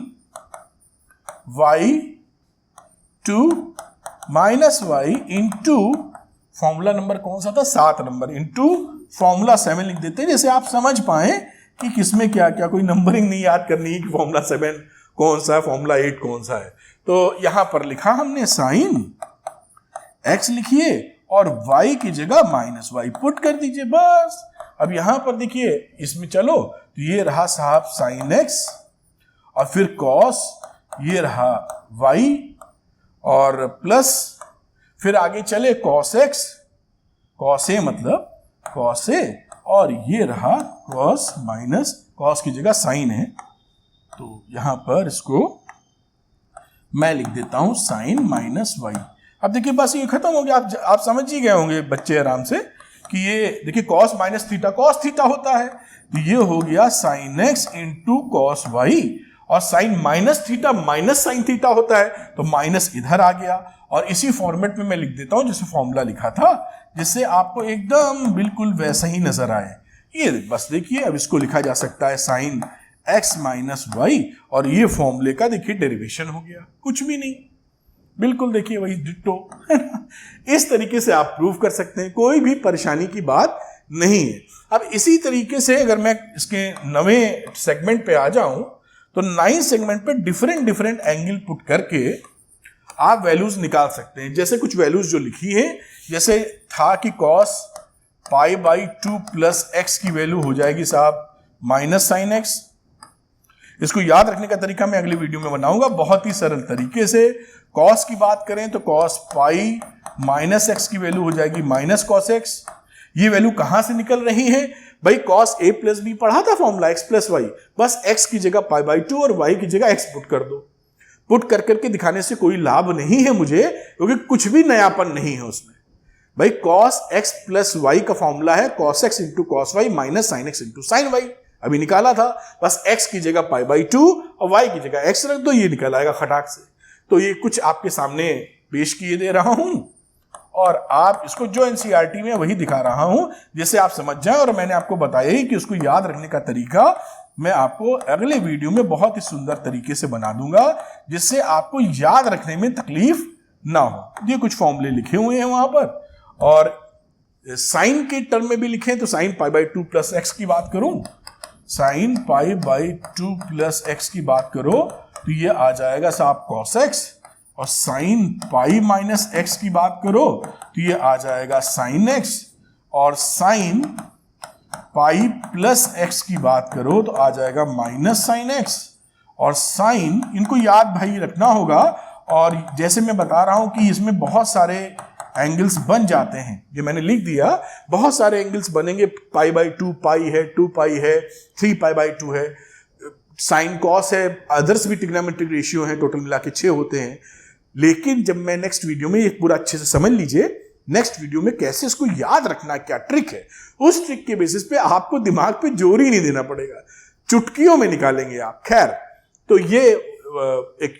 y to minus y into, formula number कौन सा था, 7 नंबर, इंटू फॉर्मूला 7 लिख देते हैं, जैसे आप समझ पाए कि किसमें क्या क्या, कोई नंबरिंग नहीं याद करनी है कि फॉर्मूला 7 कौन सा है, फॉर्मूला 8 कौन सा है। तो यहां पर लिखा हमने साइन x लिखिए और y की जगह माइनस वाई पुट कर दीजिए, बस। अब यहां पर देखिए, इसमें चलो, तो ये रहा साहब साइन x और फिर कॉस, ये रहा y और प्लस, फिर आगे चले कॉस x, कॉस a मतलब कॉस a, और ये रहा कॉस माइनस, कॉस की जगह साइन है, तो यहां पर इसको मैं लिख देता हूं साइन माइनस वाई। अब देखिए बस ये खत्म हो गया। आप समझ ही गए होंगे बच्चे आराम से कि ये देखिए cos minus theta cos theta होता है, तो ये हो गया sine x into cos y, और sine minus theta minus sine theta होता है, तो माइनस इधर आ गया। और इसी फॉर्मेट में मैं लिख देता हूं जैसे फॉर्मूला लिखा था, जिससे आपको एकदम बिल्कुल वैसा ही नजर आए। ये बस देखिए, अब इसको लिखा जा सकता है साइन एक्स माइनस वाई, और ये फॉर्मूले का देखिए डेरिवेशन हो गया, कुछ भी नहीं, बिल्कुल देखिए वही डिट्टो। इस तरीके से आप प्रूव कर सकते हैं, कोई भी परेशानी की बात नहीं है। अब इसी तरीके से अगर मैं इसके 9वें सेगमेंट पे आ जाऊं, तो 9 सेगमेंट पे डिफरेंट एंगल पुट करके आप वैल्यूज निकाल सकते हैं। जैसे कुछ वैल्यूज जो लिखी है, जैसे था कि cos pi by 2 plus x की वैल्यू हो जाएगी साहब माइनस साइन एक्स। इसको याद रखने का तरीका मैं अगले वीडियो में बनाऊंगा बहुत ही सरल तरीके से। कॉस की बात करें तो कॉस पाई माइनस एक्स की वैल्यू हो जाएगी माइनस कॉस एक्स। ये वैल्यू कहां से निकल रही है भाई, कॉस ए प्लस बी पढ़ा था फॉर्मूला एक्स प्लस वाई, बस एक्स की जगह पाई बाई 2 और वाई की जगह एक्स पुट कर दो। पुट कर करके दिखाने से कोई लाभ नहीं है मुझे, क्योंकि कुछ भी नयापन नहीं है उसमें। भाई कॉस एक्स प्लस वाई का फॉर्मूला है cos x into cos y minus sine x into sine y, अभी निकाला था। बस एक्स की जगह पाई बाई 2 और वाई की जगह एक्स रख दो, ये निकल आएगा खटाक से। तो ये कुछ आपके सामने पेश किए दे रहा हूं, और आप इसको जो एनसीईआरटी में वही दिखा रहा हूं, जिससे आप समझ जाएं। और मैंने आपको बताया ही कि उसको याद रखने का तरीका मैं आपको अगले वीडियो में बहुत ही सुंदर तरीके से बना दूंगा, जिससे आपको याद रखने में तकलीफ ना हो। ये कुछ फॉर्मूले लिखे हुए हैं वहां पर, और साइन के टर्म में भी लिखे, तो sign pi by 2 plus x की बात करूं, sign pi by 2 plus x की बात करो, तो ये आ जाएगा साहब cos x, और साइन पाई माइनस एक्स की बात करो तो ये आ जाएगा साइन x, और साइन पाई प्लस एक्स की बात करो तो आ जाएगा माइनस साइन एक्स। और साइन, इनको याद भाई रखना होगा, और जैसे मैं बता रहा हूं कि इसमें बहुत सारे एंगल्स बन जाते हैं, ये मैंने लिख दिया, बहुत सारे एंगल्स बनेंगे, पाई बाई 2 पाई है, 2 पाई है, 3 पाई बाई 2 है, साइन कॉस है, अदर्स भी ट्रिग्नोमेट्रिक रेशियो है, टोटल मिला के 6 होते हैं। लेकिन जब मैं नेक्स्ट वीडियो में ये पूरा अच्छे से समझ लीजिए, नेक्स्ट वीडियो में कैसे इसको याद रखना, क्या ट्रिक है, उस ट्रिक के बेसिस पे आपको दिमाग पे जोर ही नहीं देना पड़ेगा, चुटकियों में निकालेंगे आप। खैर, तो ये एक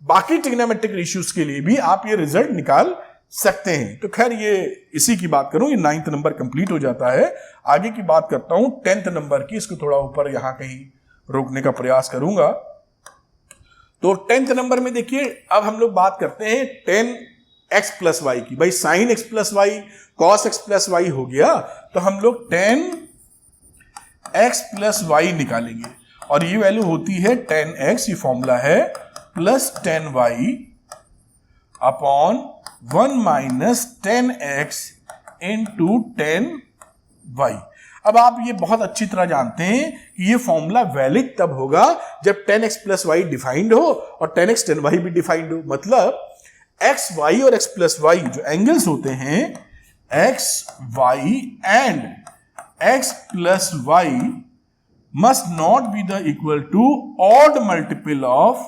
बाकी ट्रिग्नोमेट्रिक रेशियोज के लिए भी आप ये रिजल्ट निकाल सकते हैं। तो खैर, ये इसी की बात करूं, ये 9th नंबर कंप्लीट हो जाता है। आगे की बात करता हूं 10th नंबर की, इसको थोड़ा ऊपर यहां कहीं रोकने का प्रयास करूंगा। तो 10th नंबर में देखिए, अब हम लोग बात करते हैं 10x प्लस वाई की। भाई sine x plus y, cos x plus y हो गया, तो हम लोग 10x प्लस वाई निकालेंगे, और ये वैल्यू होती है 10x, ये फॉर्मूला है, plus 10y upon 1 minus 10x into 10y। अब आप ये बहुत अच्छी तरह जानते हैं कि ये फॉर्मूला वैलिड तब होगा जब 10x प्लस वाई डिफाइंड हो और 10x 10y भी डिफाइंड हो। मतलब x y और x प्लस वाई जो एंगल्स होते हैं, x y and x plus y must not be the equal to odd multiple of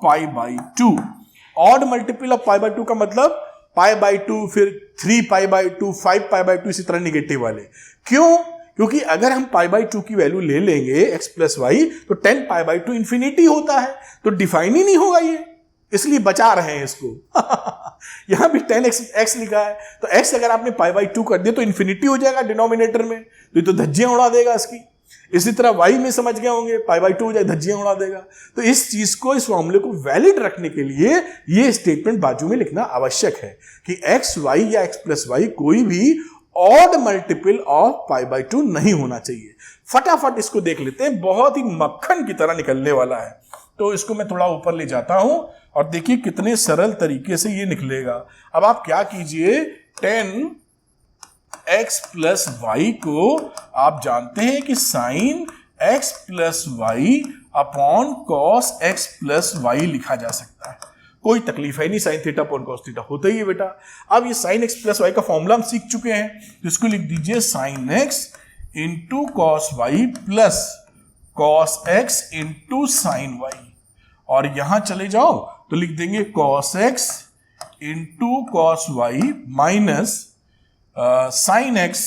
pi by 2। odd multiple of pi by 2 का मतलब पाई by 2, फिर 3 पाई बाई 2, 5 पाई बाई 2, इसी तरह negative वाले। क्यों? क्योंकि अगर हम पाई बाई 2 की वैल्यू ले लेंगे x प्लस वाई, तो 10 पाई बाई 2 इंफिनिटी होता है, तो डिफाइन ही नहीं होगा ये, इसलिए बचा रहे हैं इसको। यहां भी 10x लिखा है, तो x अगर आपने पाई बाई 2 कर दिया तो इंफिनिटी हो जाएगा डिनोमिनेटर में, तो ये तो धज्जियां उड़ा देगा इसकी। इसी तरह y में समझ गए होंगे, पाई बाई 2 हो जाए, धज्जियां उड़ा देगा। तो इस चीज को, इस फॉर्मूले को वैलिड रखने के लिए ये स्टेटमेंट बाजू में लिखना आवश्यक है कि x y या x प्लस वाई कोई भी odd multiple of pi by 2 नहीं होना चाहिए। फटाफट इसको देख लेते हैं, बहुत ही मक्खन की तरह निकलने वाला है। तो इसको मैं थोड़ा ऊपर ले जाता हूं और देखिए कितने सरल तरीके से ये निकलेगा। अब आप क्या कीजिए, 10x प्लस वाई को आप जानते हैं कि sine x plus y upon cos x plus y लिखा जा सकता है, कोई तकलीफ है नहीं, sine theta upon cos theta होता ही है बेटा। अब ये साइन x प्लस वाई का फॉर्मूला हम सीख चुके हैं, तो इसको लिख दीजिए sine x into cos y plus cos x into sine y, और यहां चले जाओ तो लिख देंगे cos x into cos y minus sine x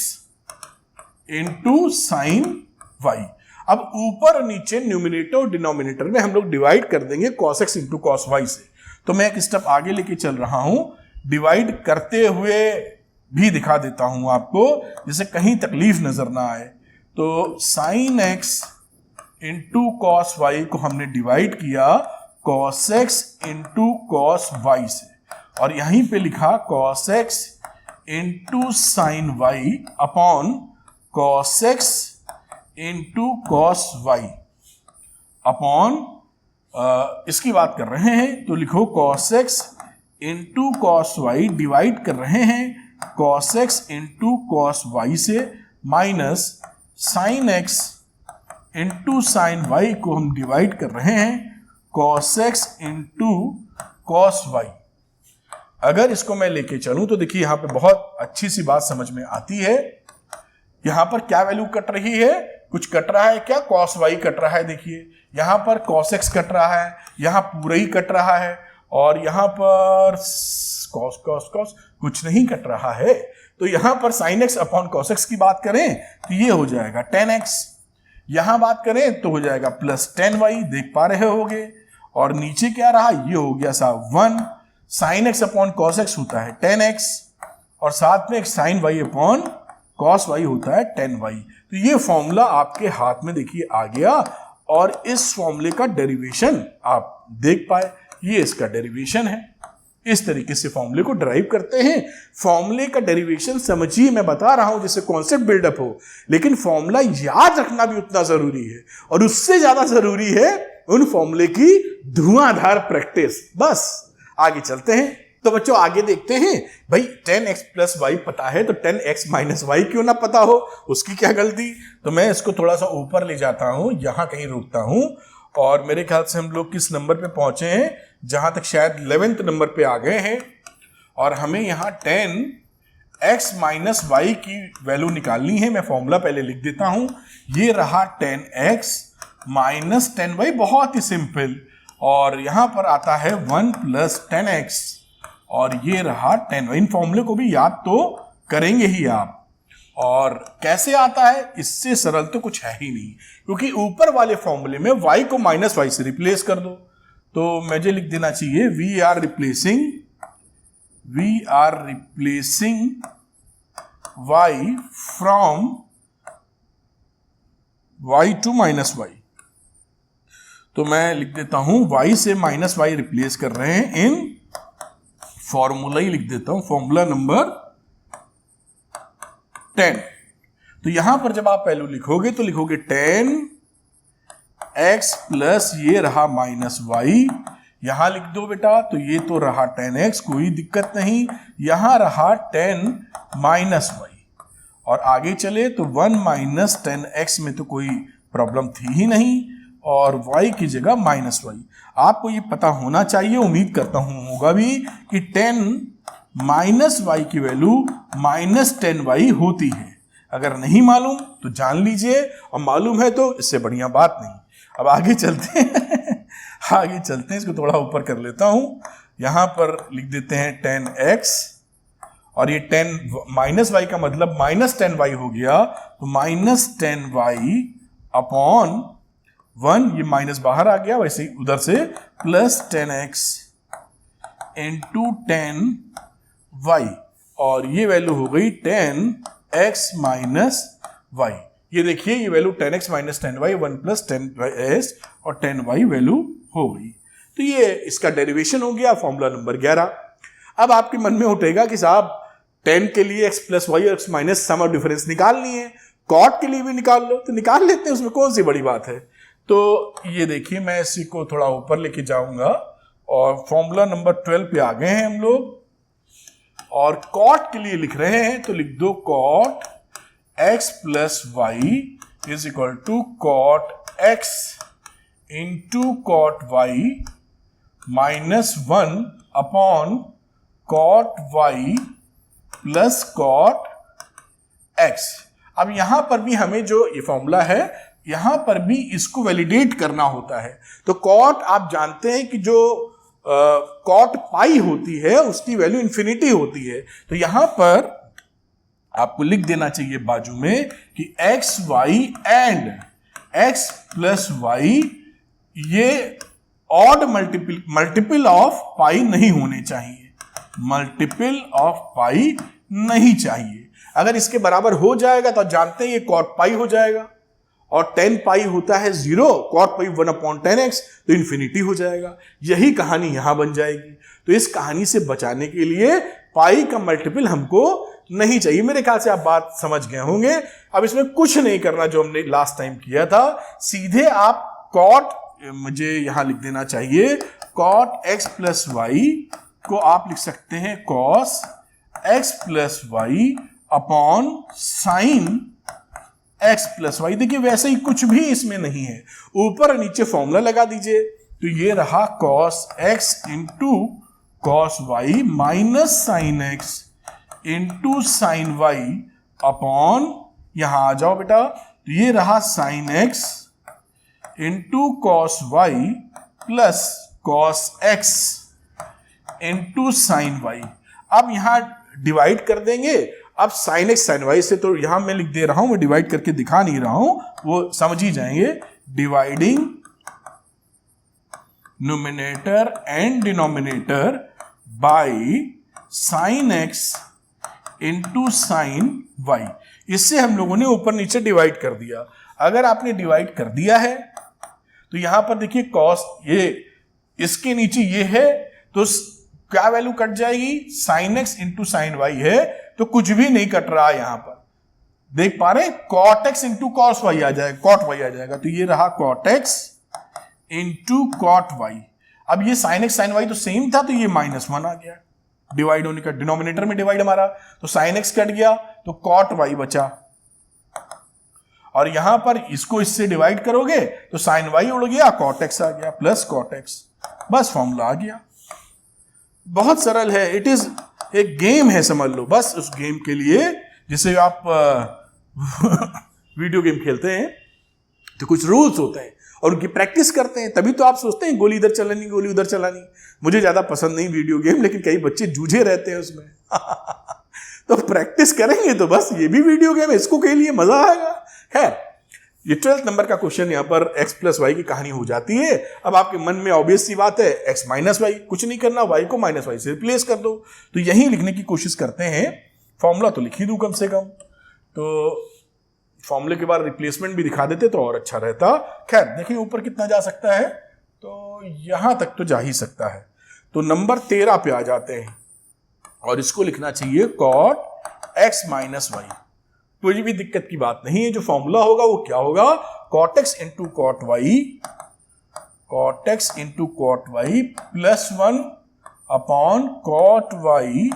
into sine y. अब ऊपर और नीचे न्यूमिनेटर और डिनोमिनेटर में हम लोग डिवाइड कर देंगे cos x into cos y से। तो मैं एक स्टेप आगे लेके चल रहा हूं, डिवाइड करते हुए भी दिखा देता हूं आपको, जिससे कहीं तकलीफ नजर ना आए। तो sine x into cos y को हमने डिवाइड किया cos x into cos y से, और यहीं पे लिखा cos x into sine y upon cos x into cos y upon, इसकी बात कर रहे हैं तो लिखो cos x into cos y divide कर रहे हैं cos x into cos y से, minus sine x into sine y को हम डिवाइड कर रहे हैं cos x into cos y. अगर इसको मैं लेके चलूं तो देखिए यहां पे बहुत अच्छी सी बात समझ में आती है। यहां पर क्या वैल्यू कट रही है, कुछ कट रहा है क्या, cos y कट रहा है। देखिए यहां पर cos x कट रहा है, यहां पूरा ही कट रहा है, और यहां पर cos cos cos कुछ नहीं कट रहा है। तो यहां पर sin x upon cos x की बात करें तो ये हो जाएगा 10x, यहां बात करें तो हो जाएगा प्लस 10y, देख पा रहे होगे, और नीचे क्या रहा, ये हो गया साहब 1, sin x upon cos x होता है 10x, और साथ में एक sin y upon cos y होता है 10y। तो ये फॉर्मूला आपके हाथ में देखिए आ गया, और इस फॉर्मूले का डेरिवेशन आप देख पाए, ये इसका डेरिवेशन है। इस तरीके से फॉर्मूले को ड्राइव करते हैं। फॉर्मूले का डेरिवेशन समझिए, मैं बता रहा हूं जिससे कॉन्सेप्ट बिल्डअप हो, लेकिन फॉर्मूला याद रखना भी उतना जरूरी है, और उससे ज्यादा जरूरी है उन फॉर्मूले की धुआंधार प्रैक्टिस। बस आगे चलते हैं। तो बच्चों आगे देखते हैं, भाई 10x प्लस वाई पता है तो 10x माइनस वाई क्यों ना पता हो, उसकी क्या गलती। तो मैं इसको थोड़ा सा ऊपर ले जाता हूं, यहां कहीं रुकता हूं, और मेरे ख्याल से हम लोग किस नंबर पे पहुंचे हैं, जहां तक शायद 11th नंबर पे आ गए हैं, और हमें यहां 10x माइनस वाई की वैल्यू निकालनी है। मैं फॉर्मूला पहले लिख देता हूं, ये रहा 10x माइनस 10y, बहुत ही सिंपल, और यहां पर आता है 1 प्लस 10x, और ये रहा 10y। इन फॉर्मूले को भी याद तो करेंगे ही आप। और कैसे आता है, इससे सरल तो कुछ है ही नहीं, क्योंकि ऊपर वाले फॉर्मूले में y को माइनस वाई से रिप्लेस कर दो। तो मुझे लिख देना चाहिए we are replacing y from y to minus y. तो मैं लिख देता हूं y से माइनस वाई रिप्लेस कर रहे हैं, इन फॉर्मूला ही लिख देता हूं, फॉर्मूला नंबर 10। तो यहां पर जब आप वैल्यू लिखोगे तो लिखोगे 10x प्लस ये रहा माइनस वाई, यहां लिख दो बेटा, तो ये तो रहा 10x, कोई दिक्कत नहीं, यहां रहा 10 माइनस वाई, और आगे चले तो 1 माइनस 10x में तो कोई प्रॉब्लम थी ही नहीं, और y की जगह माइनस वाई। आपको ये पता होना चाहिए, उम्मीद करता हूं होगा भी, कि 10 माइनस वाई की वैल्यू माइनस 10y होती है। अगर नहीं मालूम तो जान लीजिए, और मालूम है तो इससे बढ़िया बात नहीं। अब आगे चलते हैं आगे चलते हैं, इसको थोड़ा ऊपर कर लेता हूं, यहां पर लिख देते हैं 10x, और ये 10 माइनस वाई का मतलब माइनस 10y हो गया, तो माइनस 10y अपॉन 1, ये माइनस बाहर आ गया, वैसे ही उधर से प्लस 10x इंटू 10y, और ये वैल्यू हो गई 10x माइनस वाई। ये देखिए, ये value 10x minus 10y, 1 plus 10s और 10y वैल्यू हो गई। तो ये इसका डेरिवेशन हो गया, फॉर्मूला नंबर 11। अब आपके मन में उठेगा कि साहब 10 के लिए x प्लस वाई और x माइनस सम और डिफरेंस निकालनी है, कॉट के लिए भी निकाल लो, तो निकाल लेते हैं, उसमें कौन सी बड़ी बात है। तो ये देखिए, मैं इसी को थोड़ा ऊपर लेके जाऊंगा, और फॉर्मूला नंबर 12 पे आ गए हैं हम लोग, और कॉट के लिए लिख रहे हैं, तो लिख दो cot x plus y is equal to cot x into cot y minus 1 upon cot y plus cot x। अब यहां पर भी हमें जो ये फॉर्मूला है, यहां पर भी इसको वैलिडेट करना होता है। तो कॉट आप जानते हैं कि जो कॉट पाई होती है उसकी वैल्यू इंफिनिटी होती है, तो यहां पर आपको लिख देना चाहिए बाजू में कि x y and x plus y ये ऑड मल्टीपल ऑफ पाई नहीं होने चाहिए, मल्टीपल ऑफ पाई नहीं चाहिए। अगर इसके बराबर हो जाएगा तो जानते हैं ये कॉट पाई हो जाएगा, और 10 पाई होता है 0, कॉट पाई 1/10x, तो इन्फिनिटी हो जाएगा। यही कहानी यहां बन जाएगी। तो इस कहानी से बचाने के लिए पाई का मल्टीपल हमको नहीं चाहिए। मेरे ख्याल से आप बात समझ गए होंगे। अब इसमें कुछ नहीं करना जो हमने लास्ट टाइम किया था, सीधे आप कॉट, मुझे यहां लिख देना चाहिए कॉट x प्लस वाई को आप लिख सकते हैं cos x plus y upon sine x plus y. देखिए वैसे ही कुछ भी इसमें नहीं है, ऊपर और नीचे फॉर्मूला लगा दीजिए, तो ये रहा cos x into cos y minus sine x into sine y upon, यहां आ जाओ बेटा, तो ये रहा sine x into cos y plus cos x into sine y. अब यहां डिवाइड कर देंगे। अब साइन एक्स साइन वाई से, तो यहां मैं लिख दे रहा हूं, मैं डिवाइड करके दिखा नहीं रहा हूं, वो समझ ही जाएंगे। Dividing numerator and denominator by sine x into sine y. इससे हम लोगों ने ऊपर नीचे डिवाइड कर दिया। अगर आपने डिवाइड कर दिया है तो यहां पर देखिए कॉस, ये इसके नीचे ये है, तो क्या वैल्यू कट जाएगी, sine x into sine y है तो कुछ भी नहीं कट रहा है यहां पर, देख पा रहे, cot x into cos y आ जाएगा, कॉट वाई आ जाएगा, तो ये रहा cot x into cot y. अब ये साइन एक्स साइन वाई तो सेम था, तो ये -1 आ गया, डिवाइड होने का, डिनोमिनेटर में डिवाइड हमारा, तो साइन एक्स कट गया तो कॉट वाई बचा, और यहां पर इसको इससे डिवाइड करोगे तो साइन वाई उड़ गया, कॉट एक्स आ गया प्लस कॉट एक्स, बस फॉर्मूला आ गया। बहुत सरल है, इट इज एक गेम है समझ लो, बस उस गेम के लिए जिसे आप वीडियो गेम खेलते हैं तो कुछ रूल्स होते हैं और उनकी प्रैक्टिस करते हैं, तभी तो आप सोचते हैं गोली इधर चलानी गोली उधर चलानी। मुझे ज्यादा पसंद नहीं वीडियो गेम, लेकिन कई बच्चे जूझे रहते हैं उसमें तो प्रैक्टिस करेंगे तो बस ये भी वीडियो गेम है, इसको के लिए मजा आएगा। खैर, ये 12th नंबर का क्वेश्चन यहाँ पर x प्लस वाई की कहानी हो जाती है। अब आपके मन में ऑब्वियस सी बात है, x माइनस वाई, कुछ नहीं करना, y को माइनस वाई से रिप्लेस कर दो, तो यही लिखने की कोशिश करते हैं। फॉर्मूला तो लिख ही दूं कम से कम, तो फॉर्मूले के बाद रिप्लेसमेंट भी दिखा देते तो और अच्छा रहता। खैर देखिए ऊपर कितना जा सकता है, तो यहां तक तो जा ही सकता है, तो नंबर 13 पे आ जाते हैं और इसको लिखना चाहिए कॉट एक्स माइनस वाई। कोई भी दिक्कत की बात नहीं है, जो फॉर्मूला होगा वो क्या होगा, cot x into cot y, cot x into cot y plus 1 upon cot y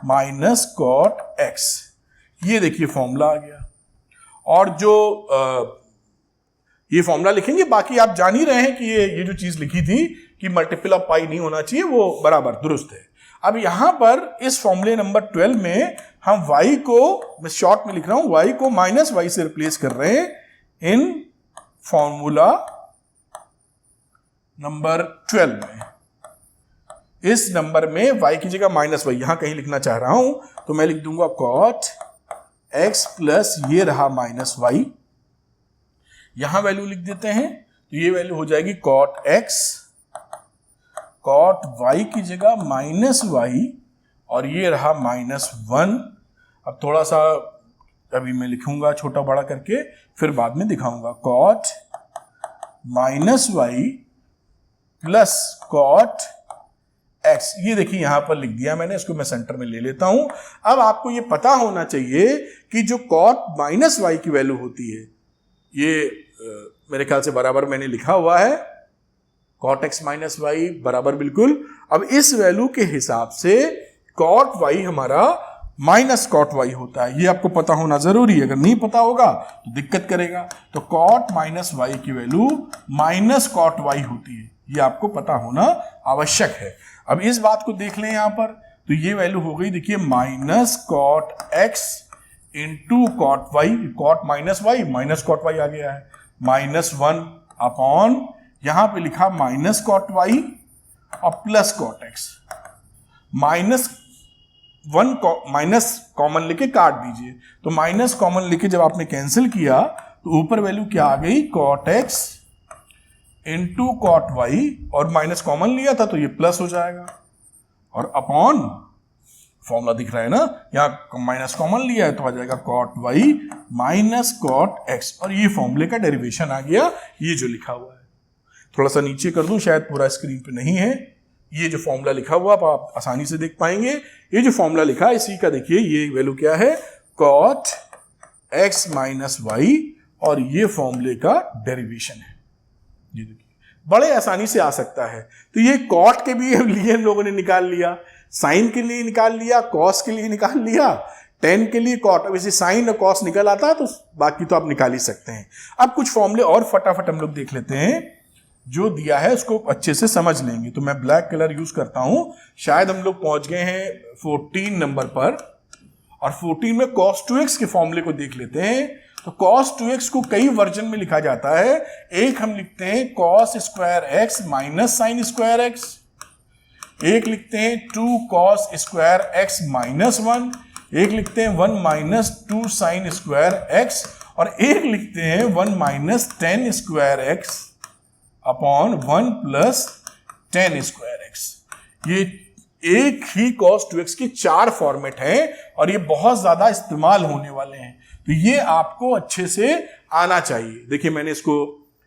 minus cot x. ये देखिए फॉर्मूला आ गया, और जो ये फॉर्मूला लिखेंगे, बाकी आप जान ही रहे हैं कि ये जो चीज लिखी थी कि मल्टीपल ऑफ पाई नहीं होना चाहिए, वो बराबर दुरुस्त है। अब यहां पर इस फॉर्मूले नंबर 12 में हम y को, मैं शॉर्ट में लिख रहा हूं, y को माइनस वाई से रिप्लेस कर रहे हैं इन फॉर्मूला नंबर 12 में। इस नंबर में y की जगह माइनस वाई यहां कहीं लिखना चाह रहा हूं, तो मैं लिख दूंगा कॉट x प्लस ये रहा माइनस वाई, यहां वैल्यू लिख देते हैं, तो ये वैल्यू हो जाएगी कॉट x, कॉट y की जगह माइनस वाई, और ये रहा -1। अब थोड़ा सा अभी मैं लिखूंगा छोटा बड़ा करके, फिर बाद में दिखाऊंगा, cot minus y plus cot x. ये देखिए यहां पर लिख दिया मैंने, इसको मैं सेंटर में ले लेता हूं। अब आपको ये पता होना चाहिए कि जो कॉट माइनस वाई की वैल्यू होती है, ये मेरे ख्याल से बराबर मैंने लिखा हुआ है, कॉट एक्स माइनस वाई बराबर बिल्कुल। अब इस वैल्यू के हिसाब से कॉट वाई हमारा माइनस कॉट वाई होता है, ये आपको पता होना जरूरी है, अगर नहीं पता होगा तो दिक्कत करेगा। तो कॉट माइनस वाई की वैल्यू माइनस कॉट वाई होती है, ये आपको पता होना आवश्यक है। अब इस बात को देख लें यहां पर, तो ये वैल्यू हो गई देखिए minus cot x into cot y, cot minus y minus cot y आ गया है, -1 अपॉन यहां पे लिखा माइनस कॉट वाई और plus cot x, -1 minus common लेके काट दीजिए, तो माइनस कॉमन लेके जब आपने कैंसिल किया तो ऊपर वैल्यू क्या आ गई, cot x into cot y, और माइनस कॉमन लिया था तो ये प्लस हो जाएगा, और अपॉन फॉर्मूला दिख रहा है ना, यहां माइनस कॉमन लिया है तो आ जाएगा cot y minus cot x, और ये फॉर्मूले का डेरिवेशन आ गया, ये जो लिखा हुआ है। थोड़ा सा नीचे कर दूं, शायद पूरा स्क्रीन पे नहीं है, ये जो फॉर्मूला लिखा हुआ आप आसानी से देख पाएंगे। ये जो फॉर्मूला लिखा है इसी का देखिए, ये वैल्यू क्या है, कॉट एक्स माइनस वाई, और ये फॉर्मूले का डेरिवेशन है। ये देखिए बड़े आसानी से आ सकता है। तो ये कॉट के भी लिए हम लोगों ने निकाल लिया, साइन के लिए निकाल लिया, कॉस के लिए निकाल लिया, टेन के लिए कॉट। अब इसे साइन और कॉस निकल आता है तो बाकी तो आप निकाल ही सकते हैं। अब कुछ फॉर्मूले और फटाफट हम लोग देख लेते हैं, जो दिया है उसको अच्छे से समझ लेंगे। तो मैं ब्लैक कलर यूज करता हूं, शायद हम लोग पहुंच गए हैं 14 नंबर पर, और 14 में cos 2x के फॉर्मूले को देख लेते हैं। तो cos 2x को कई वर्जन में लिखा जाता है। एक हम लिखते हैं cos square x minus sign square x, एक लिखते हैं 2 cos स्क्वायर x माइनस 1, एक लिखते हैं 1 माइनस 2 साइन स्क्वायर x, और एक लिखते हैं 1 minus 10 square x upon 1 plus 10 square x. ये एक ही cos 2x के 4 फॉर्मेट हैं और ये बहुत ज्यादा इस्तेमाल होने वाले हैं, तो ये आपको अच्छे से आना चाहिए। देखिए मैंने इसको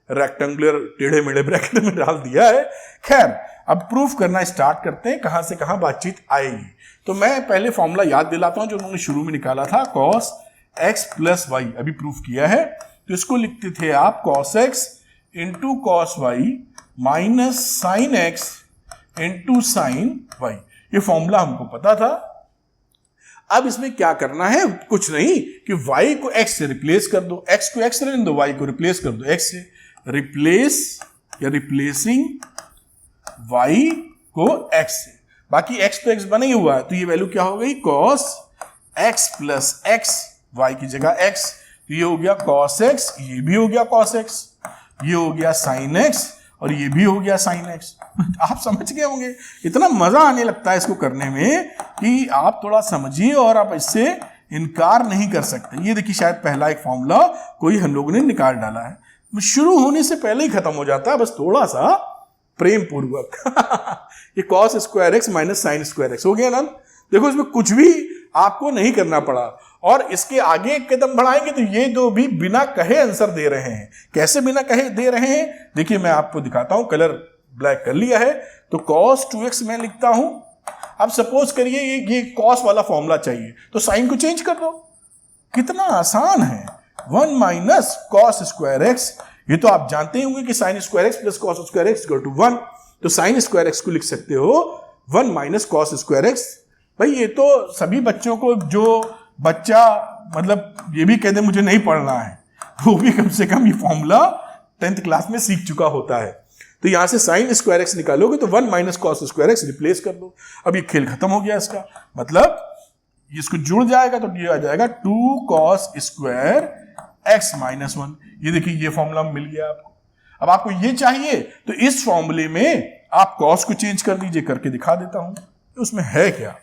रेक्टेंगुलर टेढ़े मेढ़े ब्रैकेट में डाल दिया है। खैर, अब प्रूफ करना स्टार्ट करते हैं, कहां से कहां बातचीत आएगी। तो मैं पहले फॉर्मूला याद दिलाता हूं जो उन्होंने शुरू में निकाला था, cos x प्लस वाई, अभी प्रूफ किया है। तो इसको लिखते थे आप cos x into cos y minus sine x into sine y। ये फॉर्मूला हमको पता था। अब इसमें क्या करना है, कुछ नहीं कि y को x से रिप्लेस कर दो, x को x रहने दो, y को रिप्लेस कर दो x से। रिप्लेस या रिप्लेसिंग y को x से, बाकी x तो x बना ही हुआ है, तो ये वैल्यू क्या हो गई, cos x plus x, y की जगह x, तो ये हो गया cos x, ये भी हो गया cos x, ये हो गया sin x और ये भी हो गया sin x। आप समझ गए होंगे, इतना मजा आने लगता है इसको करने में कि आप थोड़ा समझिए और आप इससे इनकार नहीं कर सकते। ये देखिए, शायद पहला एक फॉर्मूला कोई हम लोगों ने निकाल डाला है, शुरू होने से पहले ही खत्म हो जाता है, बस थोड़ा सा प्रेम पूर्वक। ये cos square x minus sign square x हो गया ना। देखो, इसमें कुछ भी आपको नहीं करना पड़ा, और इसके आगे एक कदम बढ़ाएंगे तो ये दो भी बिना कहे आंसर दे रहे हैं। कैसे बिना कहे दे रहे हैं, देखिए मैं आपको दिखाता हूं। कलर ब्लैक कर लिया है, तो cos 2x मैं लिखता हूं। अब सपोज करिए ये cos वाला फॉर्मूला चाहिए, तो साइन को चेंज कर दो। कितना आसान है, 1 माइनस cos स्क्वायर एक्स। ये तो आप जानते होंगे कि sine square x plus cos square x equal to 1। तो साइन स्क्वायर एक्स को लिख सकते हो 1 माइनस cos स्क्वायर एक्स। भाई ये तो सभी बच्चों को, जो बच्चा मतलब ये भी कह दे मुझे नहीं पढ़ना है, वो भी कम से कम ये फॉर्मूला 10th क्लास में सीख चुका होता है। तो यहां से साइन स्क्वायर एक्स निकालोगे तो 1 minus cos square x replace कर दो। अब ये खेल खत्म हो गया इसका, मतलब इसको जुड़ जाएगा तो ये आ जाएगा 2 cos स्क्वायर एक्स माइनस 1। ये देखिए, ये फॉर्मूला मिल गया आपको। अब आपको ये चाहिए तो इस फॉर्मूले में आप cos को चेंज कर दीजिए, करके दिखा देता हूं तो उसमें है क्या।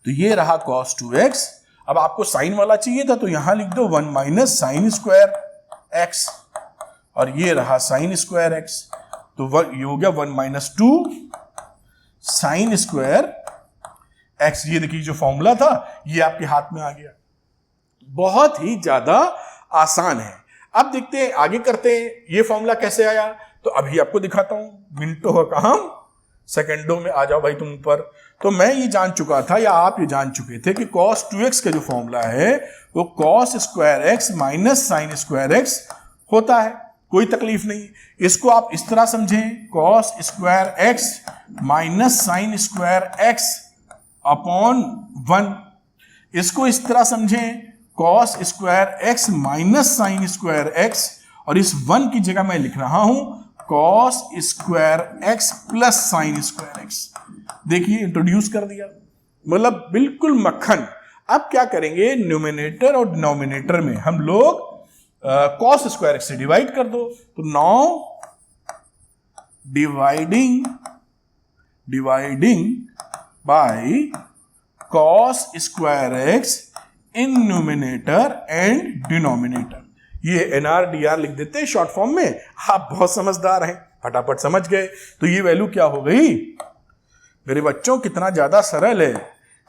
तो ये रहा cos 2x। अब आपको साइन वाला चाहिए था तो यहां लिख दो 1 माइनस साइन स्क्वायर एक्स, और ये रहा साइन स्क्वायर एक्स, तो ये हो गया 1 माइनस 2 साइन स्क्वायर एक्स। ये देखिए, जो फॉर्मूला था ये आपके हाथ में आ गया। बहुत ही ज्यादा आसान है। अब देखते हैं, आगे करते हैं, ये फॉर्मूला कैसे आया। तो अभी आपको दिखाता हूं, मिनटों का काम सेकंडों में, आ जाओ भाई तुम पर। तो मैं ये जान चुका था, या आप ये जान चुके थे कि cos 2x का जो फॉर्मूला है वो cos square x minus sign square x होता है। कोई तकलीफ नहीं, इसको आप इस तरह समझें, cos square x minus sign square x upon 1। इसको इस तरह समझें, cos square x minus sign square x, और इस 1 की जगह मैं लिख रहा हूं cos square x plus sine square x. देखिए, इंट्रोड्यूस कर दिया, मतलब बिल्कुल मक्खन। अब क्या करेंगे, न्यूमिनेटर और डिनोमिनेटर में हम लोग cos स्क्वायर एक्स से डिवाइड कर दो। तो now dividing by cos square x in numerator and denominator. ये NRDR लिख देते हैं शॉर्ट फॉर्म में। आप बहुत समझदार हैं, फटाफट समझ गए। तो ये वैल्यू क्या हो गई मेरे बच्चों, कितना ज्यादा सरल है।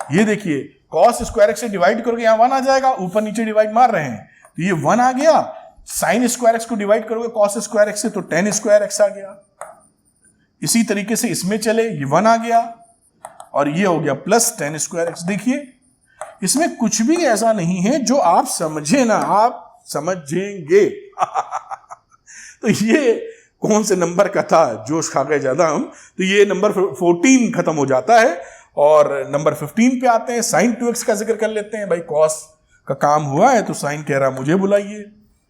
ये देखिए, cos स्क्वायर एक्स से डिवाइड करोगे यहां 1 आ जाएगा, ऊपर नीचे डिवाइड मार रहे हैं तो ये 1 आ गया। साइन स्क्वायर एक्स को डिवाइड करोगे cos स्क्वायर एक्स से तो tan स्क्वायर एक्स आ गया। इसी तरीके से इसमें चले, ये 1 आ गया और ये हो गया प्लस tan स्क्वायर एक्स। देखिए, इसमें कुछ भी ऐसा नहीं है जो आप समझे ना, आप समझेंगे। तो ये कौन से नंबर का था, जोश खा गए ज्यादा हम। तो ये नंबर 14 खत्म हो जाता है और नंबर 15 पे आते हैं। साइन 2x का जिक्र कर लेते हैं। भाई cos का काम हुआ है तो साइन कह रहा मुझे बुलाइए।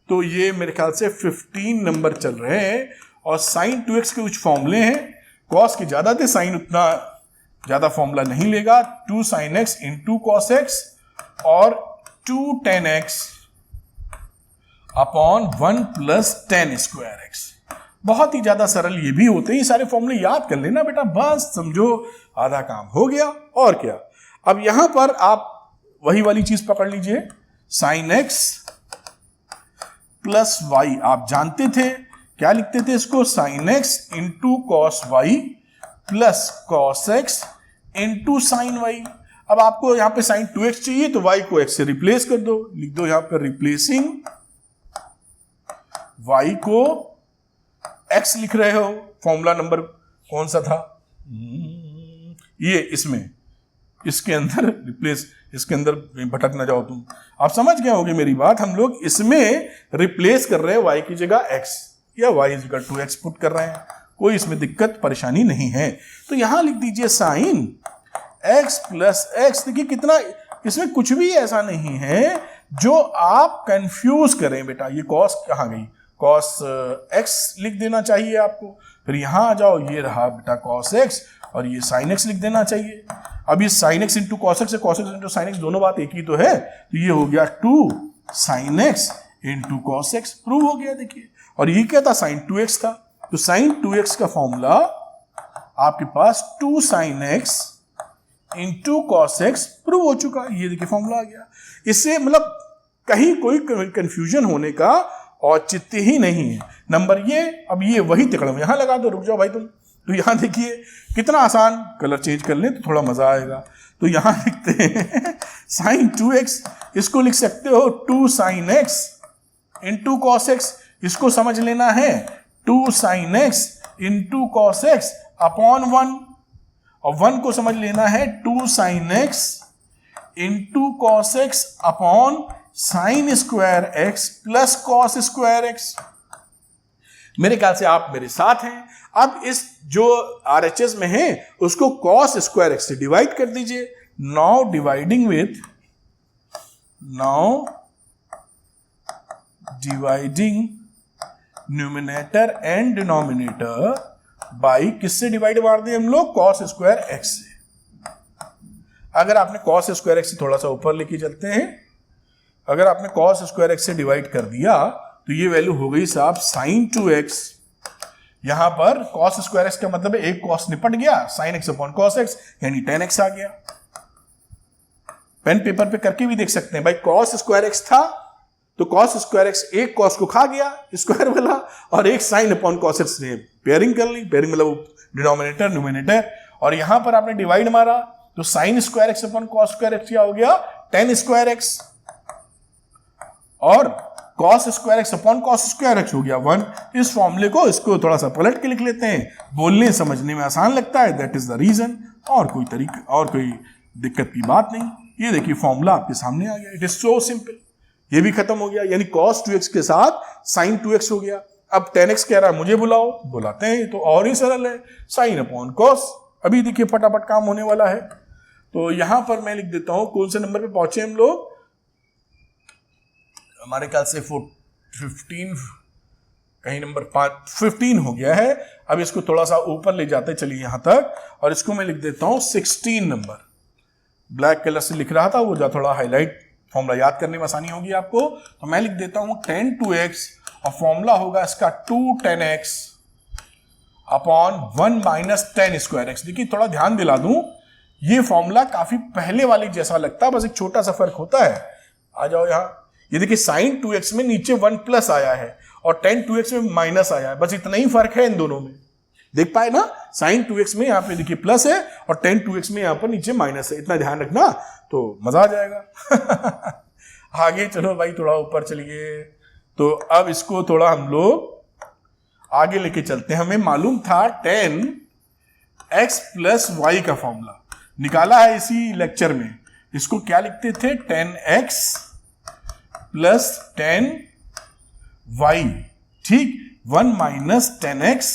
तो ये मेरे ख्याल से 15 नंबर चल रहे हैं और साइन 2x के कुछ फॉर्मूले हैं। cos के ज्यादा थे, साइन उतना ज्यादा फॉर्मूला नहीं लेगा। 2 sin x into cos x और 2 tan x upon 1 plus tan square x। बहुत ही ज्यादा सरल ये भी होते हैं। ये सारे फॉर्मूले याद कर लेना बेटा, बस समझो आधा काम हो गया। और क्या, अब यहां पर आप वही वाली चीज पकड़ लीजिए, sin x प्लस y। आप जानते थे, क्या लिखते थे इसको, sin x into cos y plus cos x into sine y। अब आपको यहां पे sin 2x चाहिए तो y को x से रिप्लेस कर दो, लिख दो यहां पर रिप्लेसिंग y को x लिख रहे हो, फॉर्मूला नंबर कौन सा था, ये इसमें, इसके अंदर रिप्लेस, इसके अंदर भटक ना जाओ तुम, आप समझ गए होगे मेरी बात। हम लोग इसमें रिप्लेस कर रहे हैं y की जगह x या y equal to x put कर रहे हैं, कोई इसमें दिक्कत परेशानी नहीं है। तो यहां लिख दीजिए साइन x प्लस x। देखिए कितना, इसमें कुछ भी ऐसा नहीं है जो आप कंफ्यूज करें बेटा। ये cos कहाँ गई, cos x लिख देना चाहिए आपको, फिर यहां आ जाओ, ये रहा बेटा cos x और ये sin x लिख देना चाहिए। अब ये sin x into cos x है, cos x into sin x दोनों बात एक ही तो है, तो ये हो गया 2 sin x into cos x, prove हो गया। देखिए, और ये क्या था, sin 2x था, तो sin 2x का फॉर्मूला आपके पास 2 sin x into cos x prove हो चुका, ये देखिए फॉर्मूला आ गया। इससे मतलब कहीं कोई कंफ्यूजन होने का औचित्य ही नहीं है। नंबर ये, अब ये वही तिकड़म यहां लगा दो, रुक जाओ भाई तुम। तो यहां देखिए कितना आसान, कलर चेंज कर लें तो थोड़ा मजा आएगा। तो यहां लिखते हैं साइन 2x, इसको लिख सकते हो 2 sin x into cos x, इसको समझ लेना है 2 sin x into cos x upon 1, और 1 को समझ लेना है 2 sin x into cos x upon sine square x plus cos square x. मेरे ख्याल से आप मेरे साथ हैं। अब इस जो RHS में है उसको कॉस स्क्वायर एक्स से डिवाइड कर दीजिए। Now dividing numerator and denominator by किससे डिवाइड मार दिए हम लोग, कॉस स्क्वायर एक्स से। अगर आपने कॉस स्क्वायर एक्स से थोड़ा सा ऊपर लेके चलते हैं, अगर आपने कॉस स्क्वायर एक्स से डिवाइड कर दिया तो ये वैल्यू हो गई साहब साइन 2x। यहां पर कॉस स्क्वायर एक्स का मतलब है एक कॉस निपट गया, sine x upon cos x यानी 10x आ गया। पेन पेपर पे करके भी देख सकते हैं भाई, कॉस स्क्वायर एक्स था तो कॉस स्क्वायर एक्स एक कॉस को खा गया स्क्वायर वाला, और एक साइन अपॉन कॉस एक्स ने पेयरिंग कर ली, पेयरिंग मतलब डिनोमिनेटर न्यूमिनेटर, और यहां पर आपने डिवाइड मारा तो sign square x upon cos square x क्या हो गया 10 स्क्वायर एक्स, और cos square x upon cos square x हो गया 1। इस फॉर्मूले को इसको थोड़ा सा पलट के लिख लेते हैं, बोलने समझने में आसान लगता है, दैट इज द रीजन, और कोई तरीका और कोई दिक्कत की बात नहीं। ये देखिए फॉर्मूला आपके सामने आ गया, इट इज सो सिंपल। ये भी खत्म हो गया, यानी cos 2x के साथ sin 2x हो गया। अब 10x कह रहा है मुझे बुलाओ, बुलाते हैं, तो और ही सरल है, sin अपॉन cos। अभी देखिए फटाफट काम होने वाला है। तो यहां पर मैं लिख देता हूं कौन से नंबर पे पहुंचे हम लोग, हमारे ख्याल से 15 कहीं नंबर 15 हो गया है। अब इसको थोड़ा सा ऊपर ले जाते चलिए यहां तक, और इसको मैं लिख देता हूं 16 नंबर। ब्लैक कलर से लिख रहा था, वो थोड़ा हाईलाइट, फॉर्मूला याद करने में आसानी होगी आपको। तो मैं लिख देता हूं 10 2x, और फॉर्मूला होगा इसका 2 10x upon 1 minus 10 square x. देखिए थोड़ा ध्यान दिला दूं, ये फॉर्मूला काफी पहले वाले जैसा लगता है, बस एक छोटा सा फर्क होता है। आ जाओ यहां, ये देखिए साइन 2x में नीचे 1 प्लस आया है और 10 2x में माइनस आया है, बस इतना ही फर्क है इन दोनों में। देख पाए ना, साइन 2x में यहाँ पे देखिए प्लस है और 10 2x में यहाँ पर नीचे माइनस है, इतना ध्यान रखना तो मजा आ जाएगा। आगे चलो भाई, थोड़ा ऊपर चलिए। तो अब इसको थोड़ा हम लोग आगे लेके चलते हैं। हमें मालूम था 10x प्लस वाई का फॉर्मूला निकाला है इसी लेक्चर में। इसको क्या लिखते थे, 10x प्लस 10y, ठीक, 1 माइनस 10x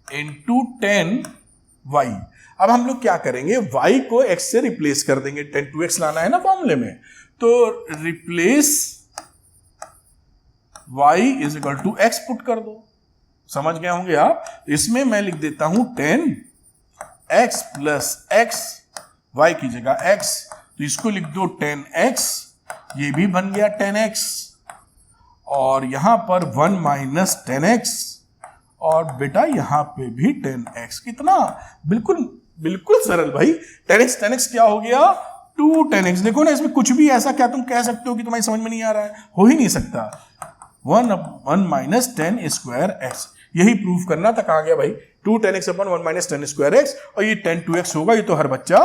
इंटू 10y। अब हम लोग क्या करेंगे, y को x से रिप्लेस कर देंगे, 10 2x लाना है ना फॉर्मूले में, तो replace y is equal to x put कर दो। समझ गए होंगे आप। इसमें मैं लिख देता हूं 10x प्लस x, y की जगह x, तो इसको लिख दो 10x, ये भी बन गया 10x, और यहां पर 1 माइनस 10x, और बेटा यहां पे भी 10x। कितना बिल्कुल बिल्कुल सरल भाई। 10x क्या हो गया, 2 10x। देखो ना, इसमें कुछ भी ऐसा क्या तुम कह सकते हो कि तुम्हारी समझ में नहीं आ रहा है, हो ही नहीं सकता। 1 माइनस 10 स्क्वायर एक्स, यही प्रूफ करना था। कहा गया भाई 2 10x अपन 1 माइनस 10 स्क्वायर एक्स, और ये 10 2x होगा, ये तो हर बच्चा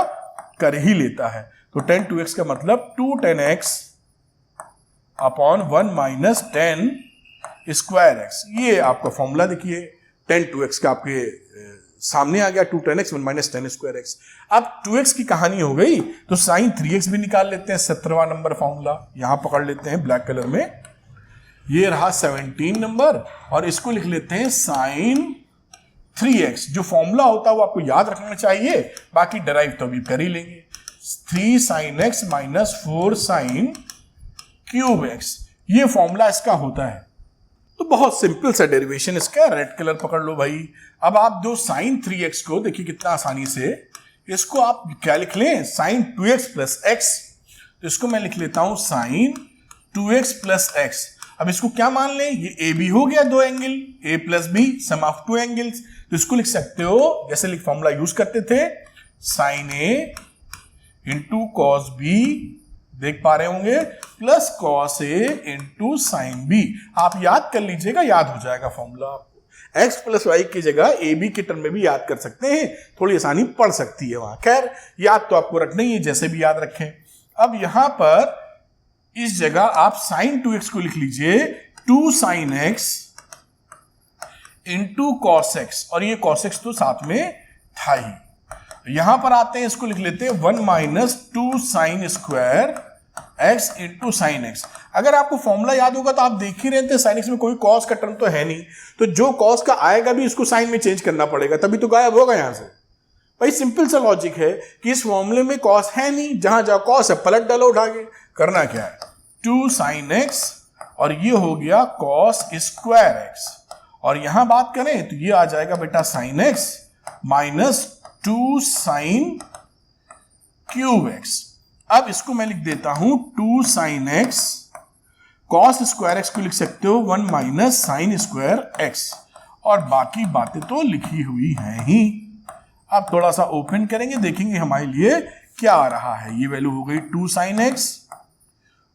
कर ही लेता है। तो 10 2x का मतलब 2 10x upon 1 minus 10 square x, ये आपका फॉर्मूला देखिए 10 2x का आपके सामने आ गया, 2 10 x 1 माइनस 10 स्क्वायर एक्स। अब 2x की कहानी हो गई तो साइन 3x भी निकाल लेते हैं, 17वां नंबर फॉर्मूला यहां पकड़ लेते हैं ब्लैक कलर में, ये रहा 17 नंबर, और इसको लिख लेते हैं साइन 3x। जो फॉर्मूला होता है वो आपको याद रखना चाहिए, बाकी डराइव तो अभी कर ही लेंगे। 3 sin x minus 4 sin cube x, ये फॉर्मूला इसका होता है। तो बहुत सिंपल सा डेरिवेशन इसका, रेड कलर पकड़ लो भाई। अब आप दो साइन 3x को देखिए कितना आसानी से, इसको आप क्या लिख लें, साइन 2x प्लस एक्स, तो इसको मैं लिख लेता हूं साइन 2x प्लस एक्स। अब इसको क्या मान लें, ये ए बी हो गया, दो angle a plus b sum of two angles, तो इसको लिख सकते हो जैसे फॉर्मूला यूज करते थे, साइन ए इंटू कॉस बी, देख पा रहे होंगे, plus cos A into sine B. आप याद कर लीजिएगा, याद हो जाएगा फॉर्मूला आपको। एक्स प्लस वाई की जगह ए बी के टर्म में भी याद कर सकते हैं, थोड़ी आसानी पड़ सकती है वहां, खैर याद तो आपको रखना ही है, जैसे भी याद रखें। अब यहां पर इस जगह आप साइन 2x को लिख लीजिए 2 sin x into cos x, और ये कॉस एक्स तो साथ में था ही। यहां पर आते हैं, इसको लिख लेते हैं 1 minus 2 sign square x into sine x. अगर आपको फॉर्मूला याद होगा तो आप देख ही रहे थे, साइन एक्स में कोई कॉस का टर्म तो है नहीं, तो जो कॉस का आएगा भी उसको साइन में चेंज करना पड़ेगा, तभी तो गायब होगा यहां से। भाई सिंपल सा लॉजिक है कि इस फॉर्मूले में कॉस है नहीं, जहां जहां कॉस है पलट डालो उठा के। करना क्या है, 2 sin x, और ये हो गया कॉस स्क्वायर एक्स, और यहां बात करें तो ये आ जाएगा बेटा sin x minus 2 sin cube x. अब इसको मैं लिख देता हूं 2 sin x, cos square x को लिख सकते हो 1 माइनस साइन स्क्वायर एक्स, और बाकी बातें तो लिखी हुई हैं ही। अब थोड़ा सा ओपन करेंगे, देखेंगे हमारे लिए क्या आ रहा है। ये वैल्यू हो गई 2 sin x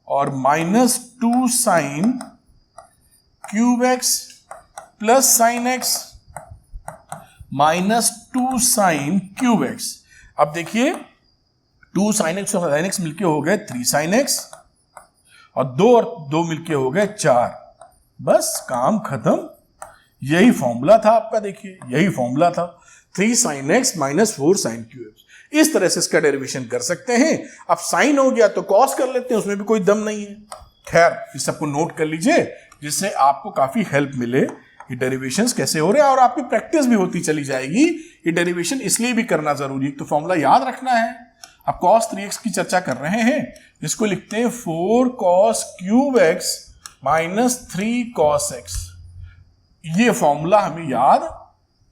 और minus 2 sin cube x plus sine x minus 2 sin cube x. अब देखिए 2 sin x और sin x मिलके हो गए 3 sin x, और 2 और 2 मिलके हो गए 4, बस काम खत्म। यही फॉर्मूला था आपका, देखिए यही फॉर्मूला था, 3 sin x minus 4 sin cube x. इस तरह से इसका डेरिवेशन कर सकते हैं। अब साइन हो गया तो कॉस कर लेते हैं, उसमें भी कोई दम नहीं है। खैर इस सबको नोट कर लीजिए, जिससे आपको काफी हेल्प मिले ये डेरिवेशंस कैसे हो रहे हैं, और आपकी प्रैक्टिस भी होती चली जाएगी। ये डेरिवेशन इसलिए भी करना जरूरी है, तो फॉर्मूला याद रखना है। अब cos 3x की चर्चा कर रहे हैं, इसको लिखते हैं 4 cos cube x minus 3 cos x। ये फॉर्मूला हमें याद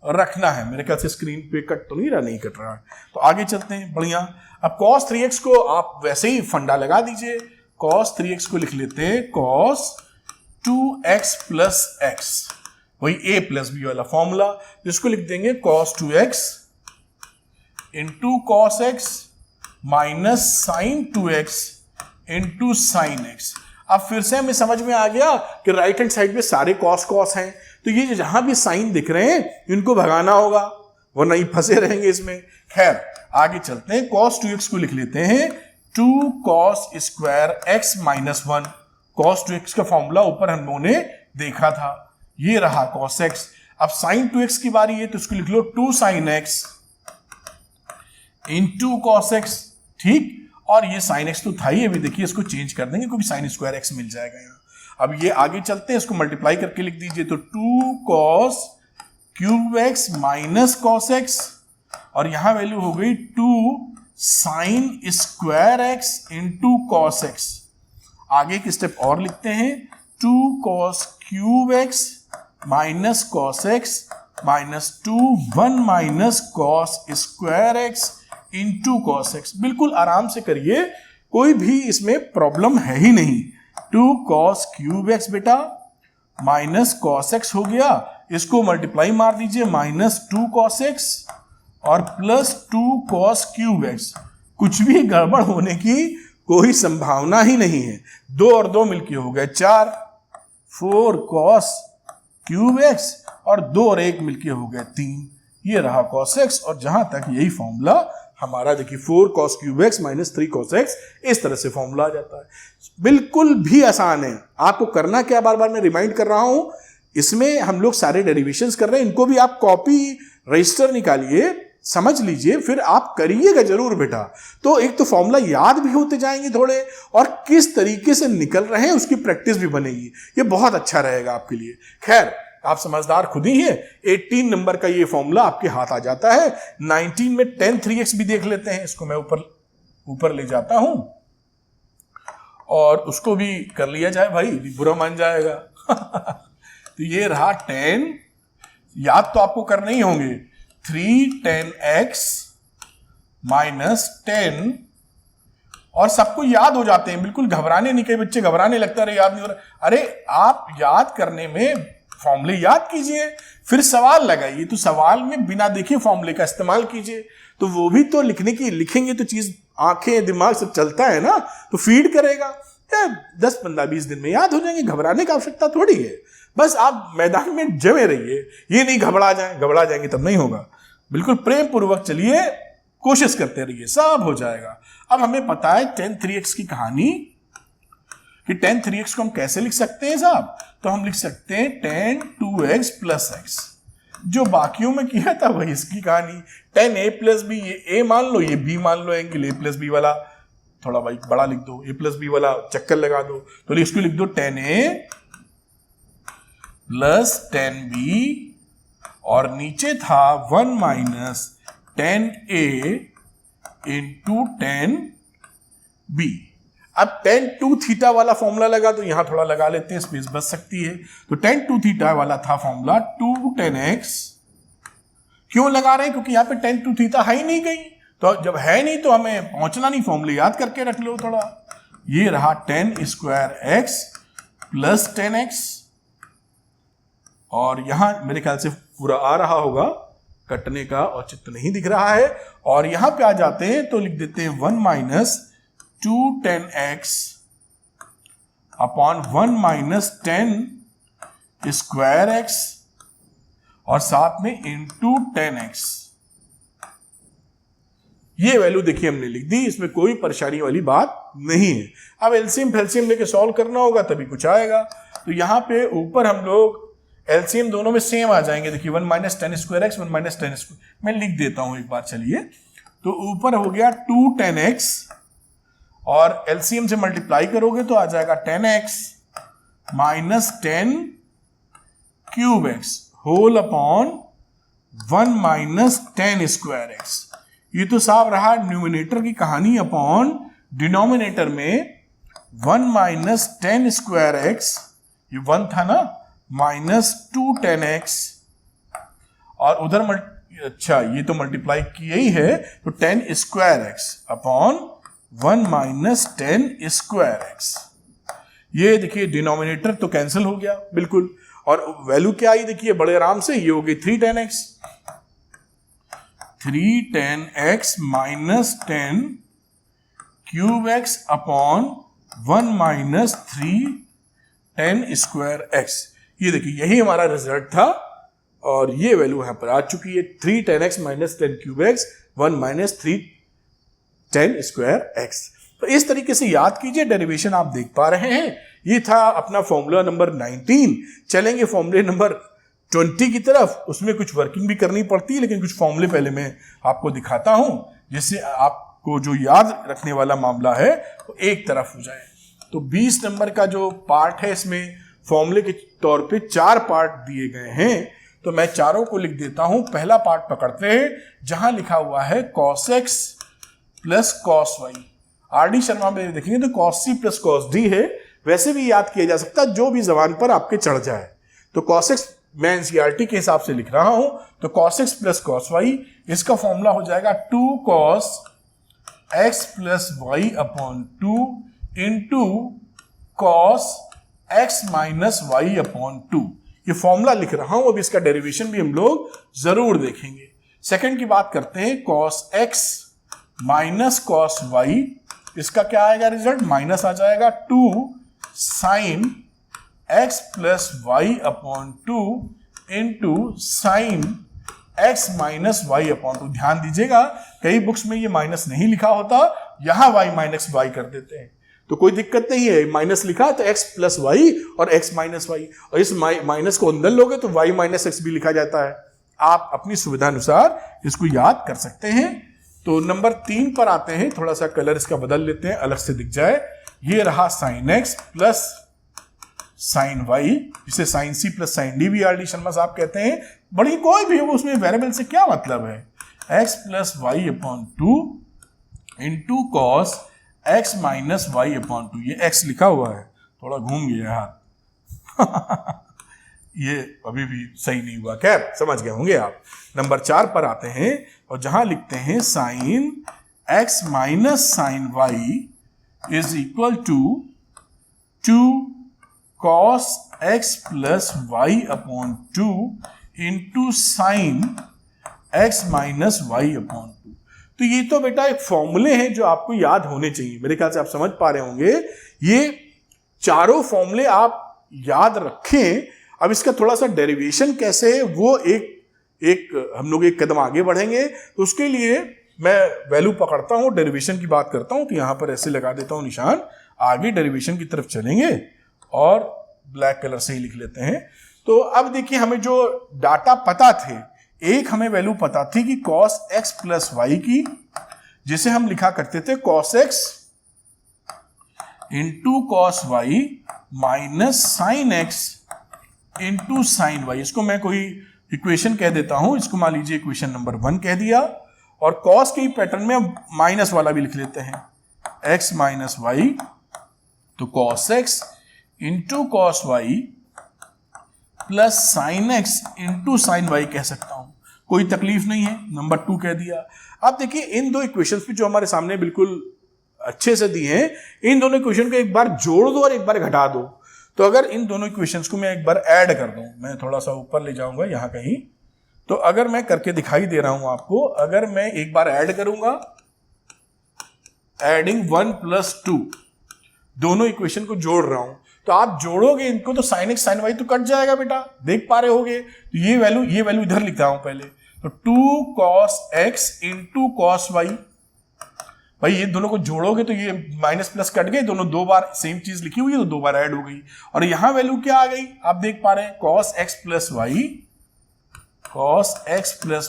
रखना है। मेरे ख्याल से स्क्रीन पे कट तो नहीं रहा, नहीं कट रहा है, तो आगे चलते हैं। बढ़िया। अब cos 3x को आप वैसे ही फंडा लगा दीजिए, cos 3x को लिख लेते हैं cos 2x प्लस x, वही a प्लस बी वाला फॉर्मूला, जिसको लिख देंगे cos 2x into cos x minus sine 2x into sine x। अब फिर से हमें समझ में आ गया कि राइट हैंड साइड पे सारे cos cos हैं, तो ये जहां भी साइन दिख रहे हैं इनको भगाना होगा, वरना ही फंसे रहेंगे इसमें। खैर आगे चलते हैं, cos 2x को लिख लेते हैं 2 cos square x minus 1। cos 2x का फॉर्मूला ऊपर हम लोगों ने देखा था, ये रहा cos x। अब sin 2x की बारी है, तो इसको लिख लो 2 sin x into cos x, ठीक। और ये sin x तो था ही, अभी देखिए इसको चेंज कर देंगे क्योंकि sin स्क्वायर x मिल जाएगा यहाँ। अब ये आगे चलते हैं, इसको मल्टीप्लाई करके लिख दीजिए, तो 2 cos cube x minus cos x, और यहां वैल्यू हो गई 2 sin square x into cos x। आगे एक स्टेप और लिखते हैं, 2 cos cube x minus cos x minus 2 1 minus cos square x into cos x। बिल्कुल आराम से करिए, कोई भी इसमें प्रॉब्लम है ही नहीं। 2 cos क्यूब x बेटा माइनस cos x हो गया, इसको मल्टीप्लाई मार दीजिए, माइनस 2 cos x और प्लस 2 cos क्यूब x। कुछ भी गड़बड़ होने की कोई संभावना ही नहीं है। 2 और 2 मिलके हो गए 4, 4 cos क्यूब x और 2 और 1 मिलके हो गए 3, ये रहा cos x। और जहां तक यही फॉर्मूला हमारा देखिए 4 cos cube x minus 3 cos x, इस तरह से फॉर्मूला आ जाता है। बिल्कुल भी आसान है। आपको करना क्या, बार बार मैं रिमाइंड कर रहा हूं, इसमें हम लोग सारे डेरिवेशंस कर रहे हैं, इनको भी आप कॉपी रजिस्टर निकालिए, समझ लीजिए, फिर आप करिएगा जरूर बेटा। तो एक तो फॉर्मूला याद भी होते जाएंगे थोड़े, और किस तरीके से निकल रहे हैं उसकी प्रैक्टिस भी बनेगी, ये बहुत अच्छा रहेगा आपके लिए। खैर, आप समझदार खुद ही हैं। 18 नंबर का ये फॉर्मूला आपके हाथ आ जाता है। 19 में tan 3x भी देख लेते हैं, इसको मैं ऊपर ले जाता हूं और उसको भी कर लिया जाए, भाई बुरा मान जाएगा। तो ये रहा tan, याद तो आपको करने ही होंगे, 3 tan x माइनस 10, और सबको याद हो जाते हैं, बिल्कुल घबराने नहीं, कई बच्चे घबराने लगता है याद नहीं हो रहा। अरे आप याद करने में फॉर्मूले याद कीजिए, फिर सवाल लगाइए, तो सवाल में बिना देखे फॉर्मूले का इस्तेमाल कीजिए, तो वो भी तो लिखेंगे तो चीज आंखें दिमाग सब चलता है ना, तो फीड करेगा। 10 15 20 दिन में याद हो जाएंगे, घबराने की आवश्यकता थोड़ी है। बस आप मैदान में जमे रहिए, ये नहीं घबरा जाएंगे तब नहीं होगा। बिल्कुल प्रेम पूर्वक चलिए, कोशिश करते रहिए, सब हो जाएगा। अब हमें पता है tan 3x की कहानी, कि tan 3x को हम कैसे लिख सकते हैं साहब, तो हम लिख सकते हैं tan 2x प्लस x, जो बाकियों में किया था वही इसकी कहानी। tan a प्लस बी, ये a मान लो, ये b मान लो, एंगल a प्लस बी वाला, थोड़ा भाई बड़ा लिख दो, a प्लस बी वाला चक्कर लगा दो, तो इसको लिख दो tan a plus tan b, और नीचे था 1 minus tan a into tan b। अब tan 2 थीटा वाला फॉर्मूला लगा, तो यहां थोड़ा लगा लेते हैं, स्पेस बच सकती है। तो tan 2 थीटा वाला था फॉर्मूला 2 tan x। क्यों लगा रहे हैं, क्योंकि यहां पे tan 2 थीटा है ही नहीं कहीं, तो जब है नहीं तो हमें पहुंचना नहीं, फॉर्मूले याद करके रख लो थोड़ा। ये रहा tan square x plus tan x, और यहां मेरे ख्याल से पूरा आ रहा होगा, कटने का औचित्य नहीं दिख रहा है, और यहां पे आ जाते हैं तो लिख देते हैं 1 minus 2 tan x upon 1 minus 10 square x, और साथ में इंटू tan x। ये वैल्यू देखिए हमने लिख दी, इसमें कोई परेशानी वाली बात नहीं है। अब एलसीएम फैल्सियम लेके सॉल्व करना होगा तभी कुछ आएगा। तो यहां पे ऊपर हम लोग एलसीएम दोनों में सेम आ जाएंगे। देखिए 1 minus 10 square x, 1 minus 10 square, मैं लिख देता हूं एक बार, चलिए। तो ऊपर हो गया 2 tan x, और एलसीएम से मल्टीप्लाई करोगे तो आ जाएगा 10x minus 10 cube x whole upon 1 minus 10 square x. ये तो साफ रहा न्यूमिनेटर की कहानी, अपॉन डिनोमिनेटर में 1 माइनस 10 स्क्वायर एक्स, ये 1 था ना, माइनस 2 tan x, और उधर अच्छा ये तो मल्टीप्लाई किया ही है, तो 10 square x upon 1 minus 10 square x. ये देखिए डिनोमिनेटर तो कैंसिल हो गया बिल्कुल, और वैल्यू क्या आई देखिए बड़े आराम से, ये हो गई 3 tan x, 3 tan x minus 10 cube x upon 1 minus 3 10 square x. ये देखिए यही हमारा रिजल्ट था, और ये वैल्यू यहां पर आ चुकी है 3 tan x minus 10 cube x 1 minus 3 10 square x. तो इस तरीके से याद कीजिए, डेरिवेशन आप देख पा रहे हैं। ये था अपना फॉर्मूला नंबर 19। चलेंगे फॉर्मूले नंबर 20 की तरफ, उसमें कुछ वर्किंग भी करनी पड़ती है, लेकिन कुछ फॉर्मूले पहले मैं आपको दिखाता हूं, जिससे आपको जो याद रखने वाला मामला है वो एक तरफ हो जाए। तो 20 नंबर का जो पार्ट है, इसमें फॉर्मूले के तौर पे 4 पार्ट दिए गए हैं, तो मैं चारों को लिख देता हूं। पहला पार्ट पकड़ते हैं, जहां लिखा हुआ है cos x plus cos y। RD Sharma में देखेंगे तो cos c plus cos d है, वैसे भी याद किया जा सकता है, जो भी जबान पर आपके चढ़ जाए। तो cos x मैं एनसीईआरटी के हिसाब से लिख रहा हूं, तो cos x plus cos y, इसका फॉर्मूला हो जाएगा 2 cos x plus y upon 2 into cos x minus y upon 2। ये फॉर्मूला लिख रहा हूं, अब इसका डेरिवेशन भी हम लोग जरूर देखेंगे। सेकंड की बात करते हैं, cos x minus cos y, इसका क्या आएगा रिजल्ट, माइनस आ जाएगा 2 sin x plus y upon 2 into sine x minus y upon two. ध्यान दीजिएगा कई बुक्स में ये माइनस नहीं लिखा होता, यहां y माइनस वाई कर देते हैं, तो कोई दिक्कत नहीं है। माइनस लिखा तो x प्लस वाई और x माइनस वाई, और इस माइनस को अंदर लोगे तो y माइनस एक्स भी लिखा जाता है। आप अपनी सुविधा अनुसार इसको याद कर सकते हैं। तो नंबर 3 पर आते हैं, थोड़ा सा कलर इसका बदल लेते हैं, अलग से दिख जाए। ये रहा sine x plus sine y, जिसे sine c plus sine d भी आर डी शर्मा साहब कहते हैं। बड़ी कोई भी हो उसमें वेरिएबल से क्या मतलब है, x plus y upon two into cos x minus y upon two. ये x लिखा हुआ है, थोड़ा घूम गया हाथ ये अभी भी सही नहीं हुआ, खैर समझ गए होंगे आप। नंबर 4 पर आते हैं और जहां लिखते हैं sine x minus sine y is equal to 2 cos x plus y upon two into sine x minus y upon two. तो ये तो बेटा एक फॉर्मूले हैं जो आपको याद होने चाहिए, मेरे ख्याल से आप समझ पा रहे होंगे। ये चारों फॉर्मूले आप याद रखें। अब इसका थोड़ा सा डेरिवेशन कैसे है वो एक हम लोग एक कदम आगे बढ़ेंगे, तो उसके लिए मैं वैल्यू पकड़ता हूं, डेरिवेशन की बात करता हूं, तो यहां पर ऐसे लगा देता हूं निशान, आगे डेरिवेशन की तरफ चलेंगे और ब्लैक कलर से ही लिख लेते हैं। तो अब देखिए हमें जो डाटा पता थे, एक हमें वैल्यू पता थी कि cos x प्लस वाई की, जिसे हम लिखा करते थे cos x into cos y minus sine x into sine y. इसको मैं कोई इक्वेशन कह देता हूं, इसको मान लीजिए इक्वेशन नंबर 1 कह दिया, और कॉस के पैटर्न में माइनस वाला भी लिख लेते हैं, x माइनस वाई, तो cos x into cos y plus sine x into sine y कह सकता हूं, कोई तकलीफ नहीं है। नंबर 2 कह दिया। अब देखिए इन दो इक्वेशंस भी जो हमारे सामने बिल्कुल अच्छे से दिए हैं, इन दोनों इक्वेशन को एक बार जोड़ दो और एक बार घटा दो। तो अगर इन दोनों इक्वेशंस को मैं एक बार ऐड कर दूं, मैं थोड़ा सा ऊपर ले जाऊंगा यहां कहीं, तो अगर मैं करके दिखाई दे रहा हूं आपको, अगर मैं एक बार ऐड करूंगा, एडिंग 1 प्लस 2, दोनों इक्वेशन को जोड़ रहा हूं, तो आप जोड़ोगे इनको तो साइन एक्स साइन वाई तो कट जाएगा बेटा, देख पा रहे होगे। तो ये वैल्यू इधर लिखता हूं पहले, तो 2 cos x into cos y. भाई ये दोनों को जोड़ोगे तो ये माइनस प्लस कट गए, दोनों दो बार सेम चीज लिखी हुई है तो दो बार ऐड हो गई, और यहां वैल्यू क्या आ गई आप देख पा रहे हैं, cos x प्लस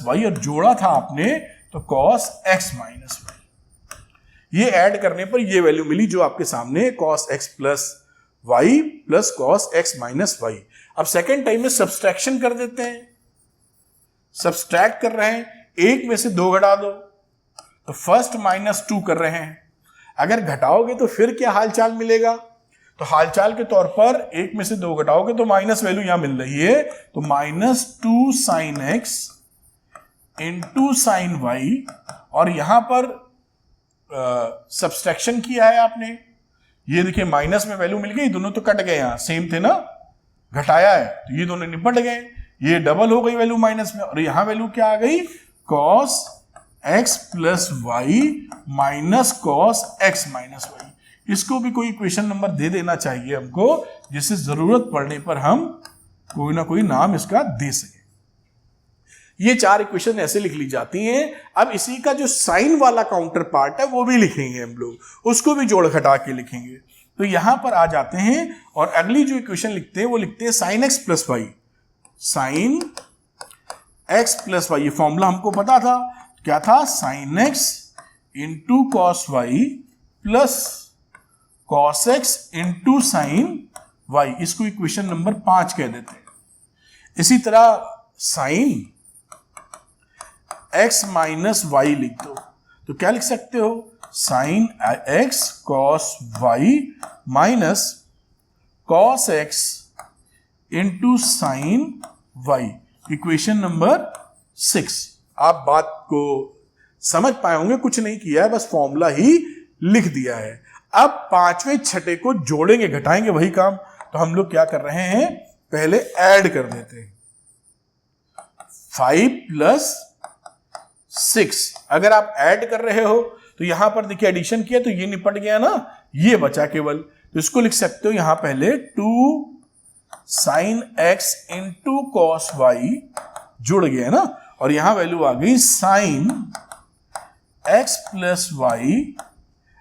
वाई, और जोड़ा था आपने तो cos x माइनस वाई। ये ऐड करने पर ये वैल्यू मिली जो आपके सामने, cos x plus y plus cos x minus y. अब सेकेंड टाइम में सब्सट्रैक्शन कर देते हैं, सब्सट्रैक्ट कर रहे हैं, एक में से दो घटा दो, तो फर्स्ट -2 कर रहे हैं, अगर घटाओगे तो फिर क्या हालचाल मिलेगा, तो हालचाल के तौर पर एक में से दो घटाओगे तो माइनस वैल्यू यहां मिल रही है, तो -2 sine x into sine y, और यहां पर सब्सट्रैक्शन किया है आपने, ये देखिए माइनस में वैल्यू मिल गई, दोनों तो कट गए, यहां सेम थे ना, घटाया है तो ये दोनों निपट गए, ये डबल हो गई वैल्यू माइनस में, और यहां वैल्यू क्या आ गई, cos x plus y minus cos x minus y. इसको भी कोई इक्वेशन नंबर दे देना चाहिए हमको, जिससे जरूरत पड़ने पर हम कोई ना कोई नाम इसका दे सके। ये 4 इक्वेशन ऐसे लिख ली जाती हैं। अब इसी का जो साइन वाला काउंटर पार्ट है वो भी लिखेंगे हम लोग, उसको भी जोड़ घटा के लिखेंगे। तो यहां पर आ जाते हैं और अगली जो इक्वेशन लिखते हैं वो लिखते हैं sine x plus y, sine x plus y. ये फॉर्मूला हमको पता था, क्या था, sine x into cos y plus cos x into sine y. इसको इक्वेशन नंबर 5 कह देते हैं। इसी तरह साइन x माइनस वाई लिख दो, तो क्या लिख सकते हो, sine x cos y minus cos x into sine y, equation number 6। आप बात को समझ पाए होंगे, कुछ नहीं किया है, बस फॉर्मूला ही लिख दिया है। अब पांचवें छठे को जोड़ेंगे घटाएंगे, वही काम। तो हम लोग क्या कर रहे हैं, पहले ऐड कर देते हैं, 5 प्लस 6। अगर आप ऐड कर रहे हो तो यहां पर देखिए एडिशन किया तो ये निपट गया ना, ये बचा केवल, तो इसको लिख सकते हो यहां पहले 2 sine x into cos y, जुड़ गया ना, और यहां वैल्यू आ गई sine x plus y,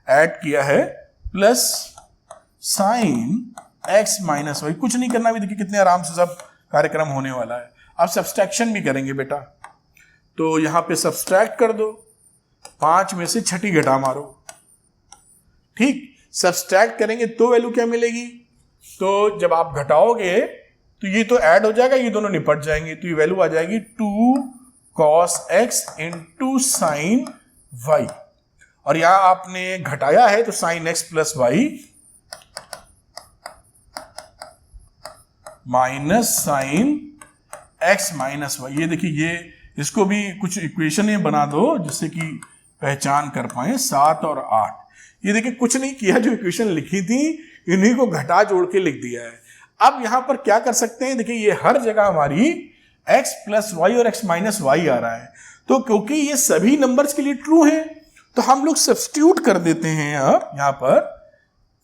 add किया है, plus sine x minus y. कुछ नहीं करना भी, देखिए कितने आराम से सब कार्यक्रम होने वाला है। अब सब्सट्रैक्शन भी करेंगे बेटा, तो यहां पे सब्सट्रैक्ट कर दो, 5 में से छठी घटा मारो, ठीक। सब्सट्रैक्ट करेंगे तो वैल्यू क्या मिलेगी, तो जब आप घटाओगे तो ये तो ऐड हो जाएगा, ये दोनों निपट जाएंगे, तो ये वैल्यू आ जाएगी 2 cos x into sine y. और यहां आपने घटाया है तो sine x plus y minus sine x minus y. ये देखिए, ये इसको भी कुछ इक्वेशन ये बना दो जिससे कि पहचान कर पाए 7 और 8। ये देखिए कुछ नहीं किया, जो इक्वेशन लिखी थी इन्हीं को घटा जोड़ के लिख दिया है। अब यहां पर क्या कर सकते हैं, देखिए ये हर जगह हमारी x प्लस वाई और x माइनस वाई आ रहा है, तो क्योंकि ये सभी नंबर्स के लिए ट्रू है तो हम लोग सब्स्टिट्यूट कर देते हैं। अब यहां पर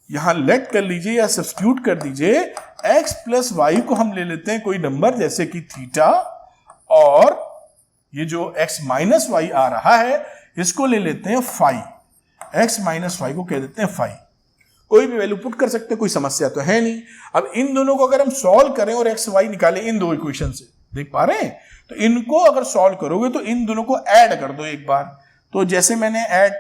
यहां लेट कर लीजिए या सब्स्टिट्यूट कर दीजिए, x प्लस वाई को हम ले लेते हैं कोई नंबर जैसे कि थीटा, और ये जो x माइनस वाई आ रहा है इसको ले लेते हैं फाई, x माइनस वाई को कह देते हैं फाई। कोई भी वैल्यू पुट कर सकते हैं, कोई समस्या तो है नहीं। अब इन दोनों को अगर हम सॉल्व करें और x वाई निकालें इन दो इक्वेशन से, देख पा रहे हैं, तो इनको अगर सॉल्व करोगे तो इन दोनों को ऐड कर दो एक बार। तो जैसे मैंने ऐड,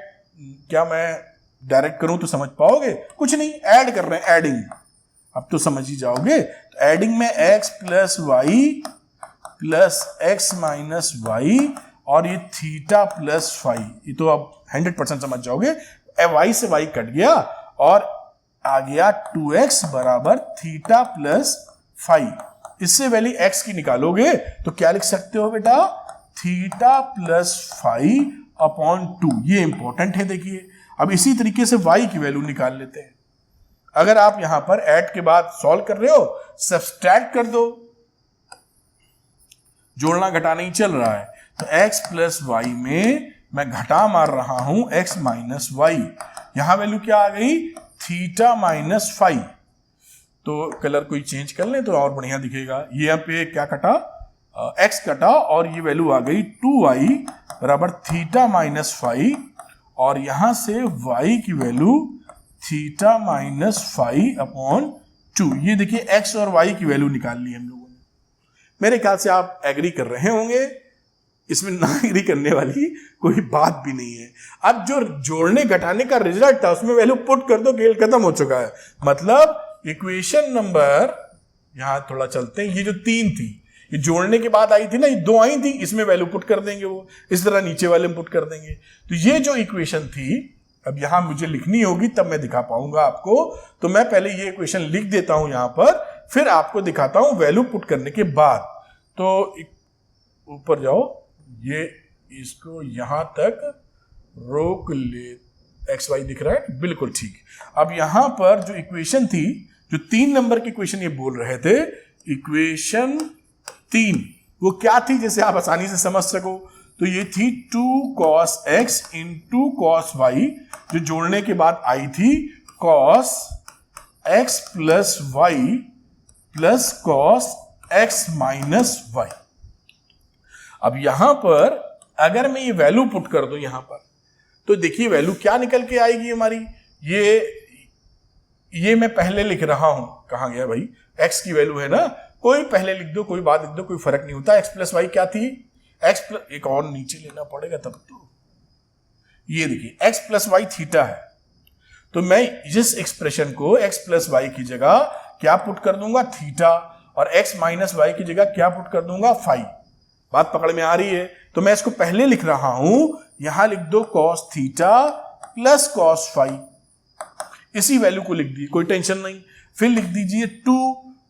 क्या मैं डायरेक्ट करूं तो समझ पाओगे, कुछ नहीं, ऐड कर रहे हैं, एडिंग, अब तो समझ ही जाओगे। तो एडिंग में x plus y plus x minus y और ये थीटा प्लस फाई, ये तो अब 100% समझ जाओगे। y से y कट गया और आ गया 2x बराबर थीटा प्लस फाई। इससे वैल्यू x की निकालोगे तो क्या लिख सकते हो बेटा, थीटा प्लस फाई अपॉन 2। ये इंपॉर्टेंट है, देखिए। अब इसी तरीके से y की वैल्यू निकाल लेते हैं। अगर आप यहां पर ऐड के बाद सॉल्व कर रहे हो, सब्सट्रैक्ट कर दो, जोड़ना घटाना ही चल रहा है, तो x प्लस वाई में मैं घटा मार रहा हूं x माइनस वाई। यहां वैल्यू क्या आ गई, थीटा माइनस फाई। तो कलर कोई चेंज कर लें तो और बढ़िया दिखेगा। ये यहाँ पे क्या कटा, x कटा, और ये वैल्यू आ गई 2y बराबर थीटा माइनस फाई, और यहां से y की value theta minus phi upon 2। ये देखिए x और y की वैल्यू निकाल ली हम लोगों ने। मेरे ख्याल से आप एग्री कर रहे होंगे, इसमें ना एग्री करने वाली कोई बात भी नहीं है। अब जो जोड़ने घटाने का रिजल्ट था उसमें वैल्यू पुट कर दो, खेल खत्म हो चुका है। मतलब इक्वेशन नंबर, यहां थोड़ा चलते हैं, ये जो 3 थी, ये जोड़ने के बाद आई थी ना, ये 2 आई थी, इसमें वैल्यू पुट कर देंगे, वो इस तरह नीचे वाले में पुट कर देंगे। तो ये जो इक्वेशन थी, अब यहां मुझे लिखनी होगी तब मैं दिखा पाऊंगा आपको, तो मैं पहले ये इक्वेशन लिख देता हूं यहां पर, फिर आपको दिखाता हूं वैल्यू पुट करने के बाद। तो ऊपर जाओ, ये इसको यहां तक रोक ले, एक्स वाई दिख रहा है, बिल्कुल ठीक। अब यहां पर जो इक्वेशन थी, जो 3 नंबर की इक्वेशन ये बोल रहे थे, इक्वेशन 3 वो क्या थी, जैसे आप आसानी से समझ सको, तो ये थी 2 cos x into cos y, जो जोड़ने के बाद आई थी cos x plus y plus cos x minus y. अब यहां पर अगर मैं ये वैल्यू पुट कर दूं यहां पर, तो देखिए वैल्यू क्या निकल के आएगी हमारी। ये मैं पहले लिख रहा हूं, कहां गया भाई, x की वैल्यू है ना, कोई पहले लिख दो, कोई बाद लिख दो, कोई फर्क नहीं होता। x प्लस वाई क्या थी, x प्लस, एक और नीचे लेना पड़ेगा तब तो, ये देखिए x प्लस वाई थीटा है, तो मैं जिस एक्सप्रेशन को x प्लस वाई की जगह क्या पुट कर दूंगा, थीटा, और x माइनस वाई की जगह क्या पुट कर दूंगा, फाई। बात पकड़ में आ रही है। तो मैं इसको पहले लिख रहा हूं, यहां लिख दो cos theta plus cos phi, इसी वैल्यू को लिख दी, कोई टेंशन नहीं। फिर लिख दीजिए 2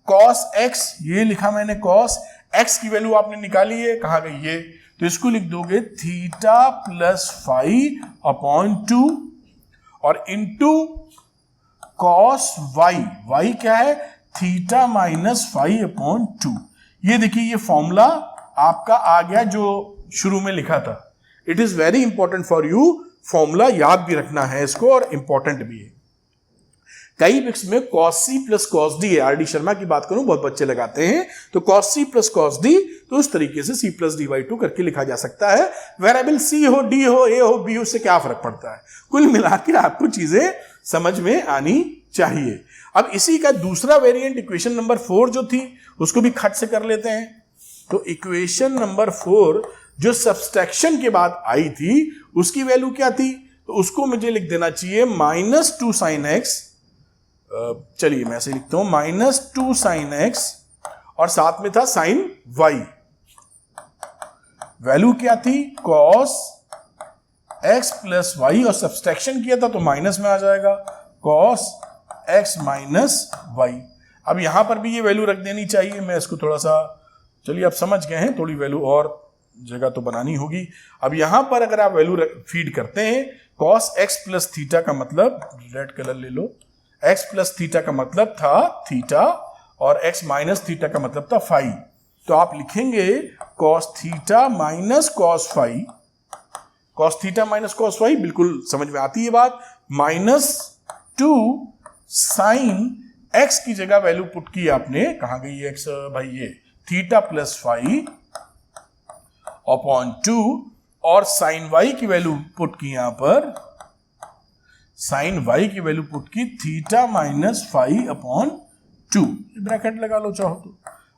cos x, ये लिखा मैंने cos x की वैल्यू आपने निकाली है, कहां गई ये, तो इसको लिख दोगे थीटा प्लस फाई अपॉन 2, और इंटू cos y, y क्या है, थीटा माइनस फाई अपॉन 2। ये देखिए ये फॉर्मूला आपका आ गया जो शुरू में लिखा था। It is very important for you, formula याद भी रखना है इसको, और इंपॉर्टेंट भी है। कई बुक्स में cos c plus cos d है, आर डी शर्मा की बात करूं बहुत बच्चे लगाते हैं, तो cos c plus cos d, तो उस तरीके से c प्लस dy2 करके लिखा जा सकता है। वेरिएबल c हो, d हो, a हो, b हो, उससे क्या फर्क पड़ता है, कुल मिला के आपको चीजें समझ में आनी चाहिए। अब इसी का दूसरा वेरिएंट इक्वेशन नंबर 4 जो थी उसको भी खट से कर लेते हैं। तो इक्वेशन नंबर 4 जो सब्सट्रैक्शन के बाद आई थी उसकी वैल्यू क्या थी, तो उसको मुझे लिख देना चाहिए -2 sin x, चलिए मैं ऐसे लिखता हूं -2 sin x, और साथ में था sin y। वैल्यू क्या थी, cos x प्लस वाई, और सब्सट्रैक्शन किया था तो माइनस में आ जाएगा cos x माइनस वाई। अब यहां पर भी ये वैल्यू रख देनी चाहिए, मैं इसको थोड़ा सा, चलिए आप समझ गए हैं, थोड़ी वैल्यू और जगह तो बनानी होगी। अब यहां पर अगर आप वैल्यू फीड करते हैं, cos x प्लस थीटा का मतलब, रेड कलर ले लो, x प्लस थीटा का मतलब था थीटा, और x माइनस थीटा का मतलब था फाई। तो आप लिखेंगे cos theta minus cos phi, cos theta minus cos phi, बिल्कुल समझ में आती है बात। -2 sin x की जगह वैल्यू पुट की आपने, कहां गई x भाई, ये थीटा प्लस फाई अपॉन 2, और sin y की वैल्यू पुट की यहां पर, sin y की वैल्यू पुट की theta minus phi upon 2, bracket लगा लो चाहो तो,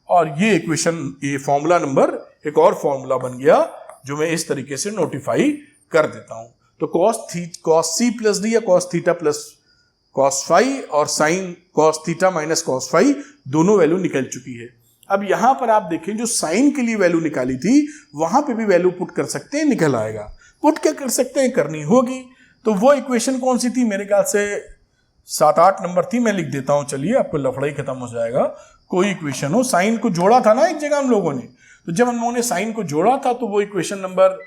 और ये इक्वेशन, ये फॉर्मूला नंबर, एक और फॉर्मूला बन गया जो मैं इस तरीके से नोटिफाई कर देता हूं। तो cos c प्लस डी या cos theta plus cos phi और sin cos theta minus cos phi दोनों वैल्यू निकल चुकी है। अब यहां पर आप देखें जो साइन के लिए वैल्यू निकाली थी वहां पे भी वैल्यू पुट कर सकते हैं, निकल आएगा। पुट क्या कर सकते हैं, करनी होगी। तो वो इक्वेशन कौन सी थी, मेरे ख्याल से 7-8 नंबर थी, मैं लिख देता हूं, चलिए आपको लफड़ा ही खत्म हो जाएगा। कोई इक्वेशन हो, साइन को जोड़ा था ना एक जगह हम लोगों ने, तो जब हम लोगों ने साइन को जोड़ा था तो वो इक्वेशन नंबर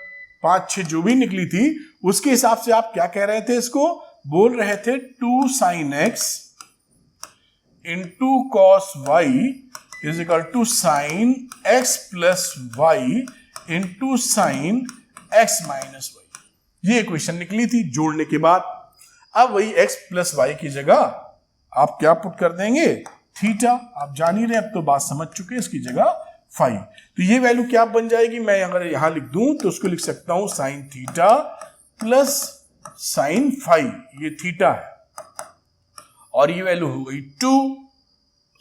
5-6 जो भी निकली थी उसके हिसाब से आप क्या कह रहे थे, इसको बोल रहे थे 2 sin x into cos y is equal to sin x plus y into sin x minus y. ये इक्वेशन निकली थी जोड़ने के बाद। अब वही x प्लस वाई की जगह आप क्या पुट कर देंगे, थीटा, आप जान ही रहे, अब तो बात समझ चुके हैं, इसकी जगह फाई। तो ये वैल्यू क्या बन जाएगी, मैं अगर यहां लिख दूं तो उसको लिख सकता हूं sin theta plus sin phi, ये थीटा है, और ये वैल्यू हो गई 2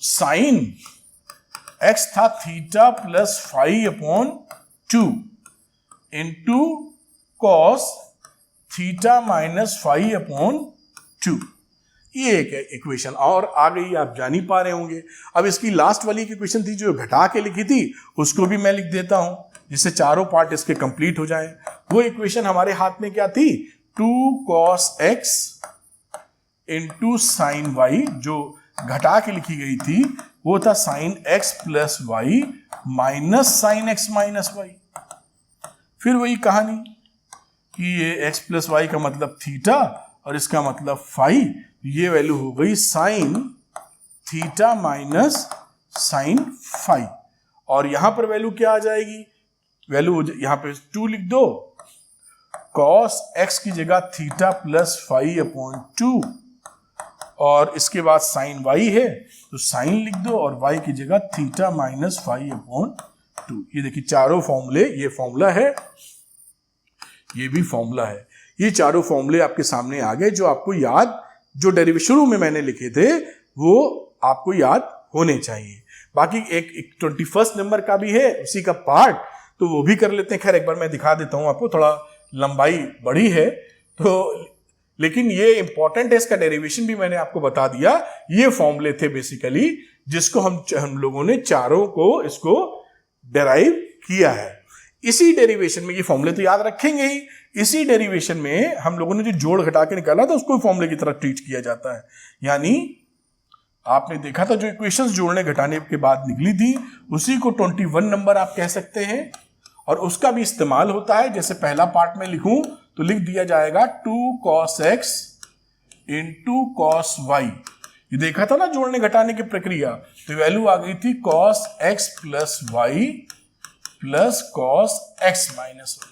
sin x था theta plus phi upon 2 into cos theta minus phi upon 2। ये एक इक्वेशन और आ गई, आप जान ही पा रहे होंगे। अब इसकी लास्ट वाली इक्वेशन थी जो घटा के लिखी थी, उसको भी मैं लिख देता हूं जिससे चारों पार्ट इसके कंप्लीट हो जाएं। वो इक्वेशन हमारे हाथ में क्या थी, 2 cos x into sine y, जो घटा के लिखी गई थी वो था sin x plus y minus sine x minus y. फिर वही कहानी कि ये x प्लस वाई का मतलब थीटा और इसका मतलब फाई, ये वैल्यू हो गई sine theta minus sine phi. और यहां पर वैल्यू क्या आ जाएगी, वैल्यू यहां पे 2 लिख दो, cos x की जगह थीटा प्लस फाई अपॉन 2, और इसके बाद साइन y है तो साइन लिख दो, और y की जगह थीटा माइनस फाई अपॉन 2। ये देखिए चारों फॉर्मूले, ये फॉर्मूला है, ये भी फॉर्मूला है, ये चारों फॉर्मूले आपके सामने आ गए जो आपको याद, जो डेरिवेशन शुरू में मैंने लिखे थे वो आपको याद होने चाहिए। बाकी एक 21 नंबर का भी है उसी का पार्ट, तो वो भी कर लेते हैं। खैर एक बार मैं दिखा देता हूं आपको, थोड़ा लंबाई बड़ी है तो, लेकिन ये इंपॉर्टेंट है, इसका डेरिवेशन भी मैंने आपको बता दिया। ये फॉर्मूले थे बेसिकली जिसको हम लोगों ने चारों को इसको डेराइव किया है। इसी डेरिवेशन में, ये फॉर्मूले तो याद रखेंगे ही, इसी डेरिवेशन में हम लोगों ने जो जोड़ घटा के निकाला था उसको फॉर्मूले की तरह ट्रीट किया जाता है। यानी आपने देखा था जो इक्वेशंस जोड़ने घटाने के बाद निकली थी उसी को 21 नंबर आप कह सकते हैं, और उसका भी इस्तेमाल होता है। जैसे पहला पार्ट में लिखूं तो लिख दिया जाएगा 2 cos x into cos y। ये देखा था ना जोड़ने घटाने की प्रक्रिया, तो वैल्यू आ गई थी cos x plus y plus cos x minus y.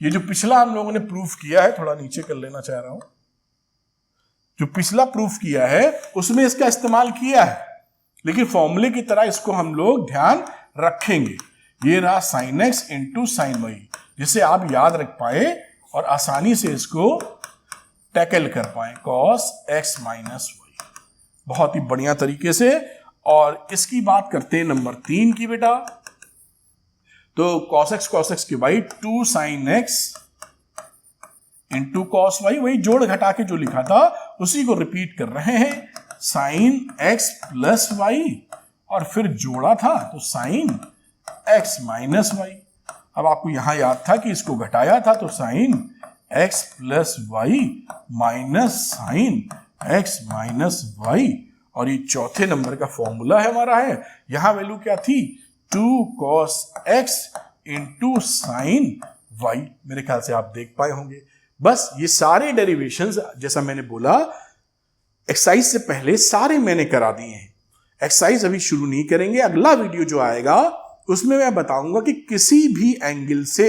ये जो पिछला हम लोगों ने प्रूफ किया है, थोड़ा नीचे कर लेना चाह रहा हूं, जो पिछला प्रूफ किया है उसमें इसका इस्तेमाल किया है, लेकिन फॉर्मूले की तरह इसको हम लोग ध्यान रखेंगे। ये रहा sin x into sine y, जिसे आप याद रख पाए और आसानी से इसको टैकल कर पाए, cos x माइनस वाई, बहुत ही बढ़िया तरीके से। और इसकी बात करते हैं नंबर 3 की बेटा। तो cos x के भाई 2 sin x into cos y, वही जोड़ घटा के जो लिखा था उसी को रिपीट कर रहे हैं, sin x प्लस वाई और फिर जोड़ा था तो sin x माइनस वाई। अब आपको यहां याद था कि इसको घटाया था तो sin x plus y minus sin x minus y. और ये चौथे नंबर का फॉर्मूला है हमारा, है यहां वैल्यू क्या थी 2 cos x into sine y. मेरे ख्याल से आप देख पाए होंगे। बस ये सारे डेरिवेशंस जैसा मैंने बोला एक्सरसाइज से पहले सारे मैंने करा दिए हैं। एक्सरसाइज अभी शुरू नहीं करेंगे, अगला वीडियो जो आएगा उसमें मैं बताऊंगा कि किसी भी एंगल से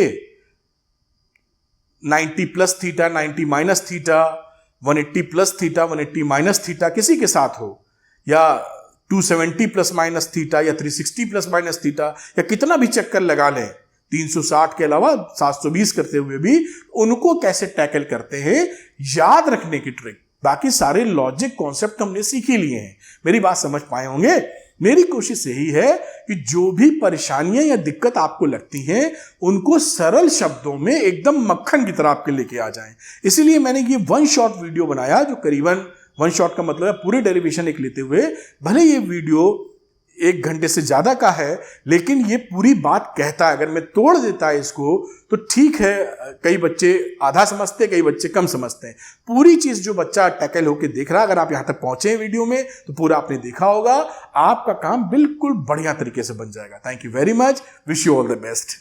90 plus theta, 90 minus theta, 180 plus theta, 180 minus theta किसी के साथ हो, या 270 प्लस माइनस थीटा या 360 प्लस माइनस थीटा, या कितना भी चक्कर लगा लें 360 के अलावा 720 करते हुए भी, उनको कैसे टैकल करते हैं याद रखने की ट्रिक। बाकी सारे लॉजिक कॉन्सेप्ट हमने सीख ही लिए हैं। मेरी बात समझ पाए होंगे। मेरी कोशिश यही है कि जो भी परेशानियां या दिक्कत आपको लगती हैं उनको सरल शब्दों में एकदम मक्खन की तरह आपके लेके आ जाएं। इसीलिए मैंने ये वन शॉट वीडियो बनाया, जो करीबन वन शॉट का मतलब है पूरे डेरिवेशन एक लेते हुए। भले ये वीडियो 1 घंटे से ज्यादा का है, लेकिन ये पूरी बात कहता है। अगर मैं तोड़ देता है इसको तो ठीक है, कई बच्चे आधा समझते, कई बच्चे कम समझते हैं। पूरी चीज जो बच्चा टैकल होके देख रहा है, अगर आप यहां तक पहुंचे वीडियो में तो पूरा आपने देखा होगा, आपका काम बिल्कुल बढ़िया तरीके से बन जाएगा। Thank you very much, wish you all the best.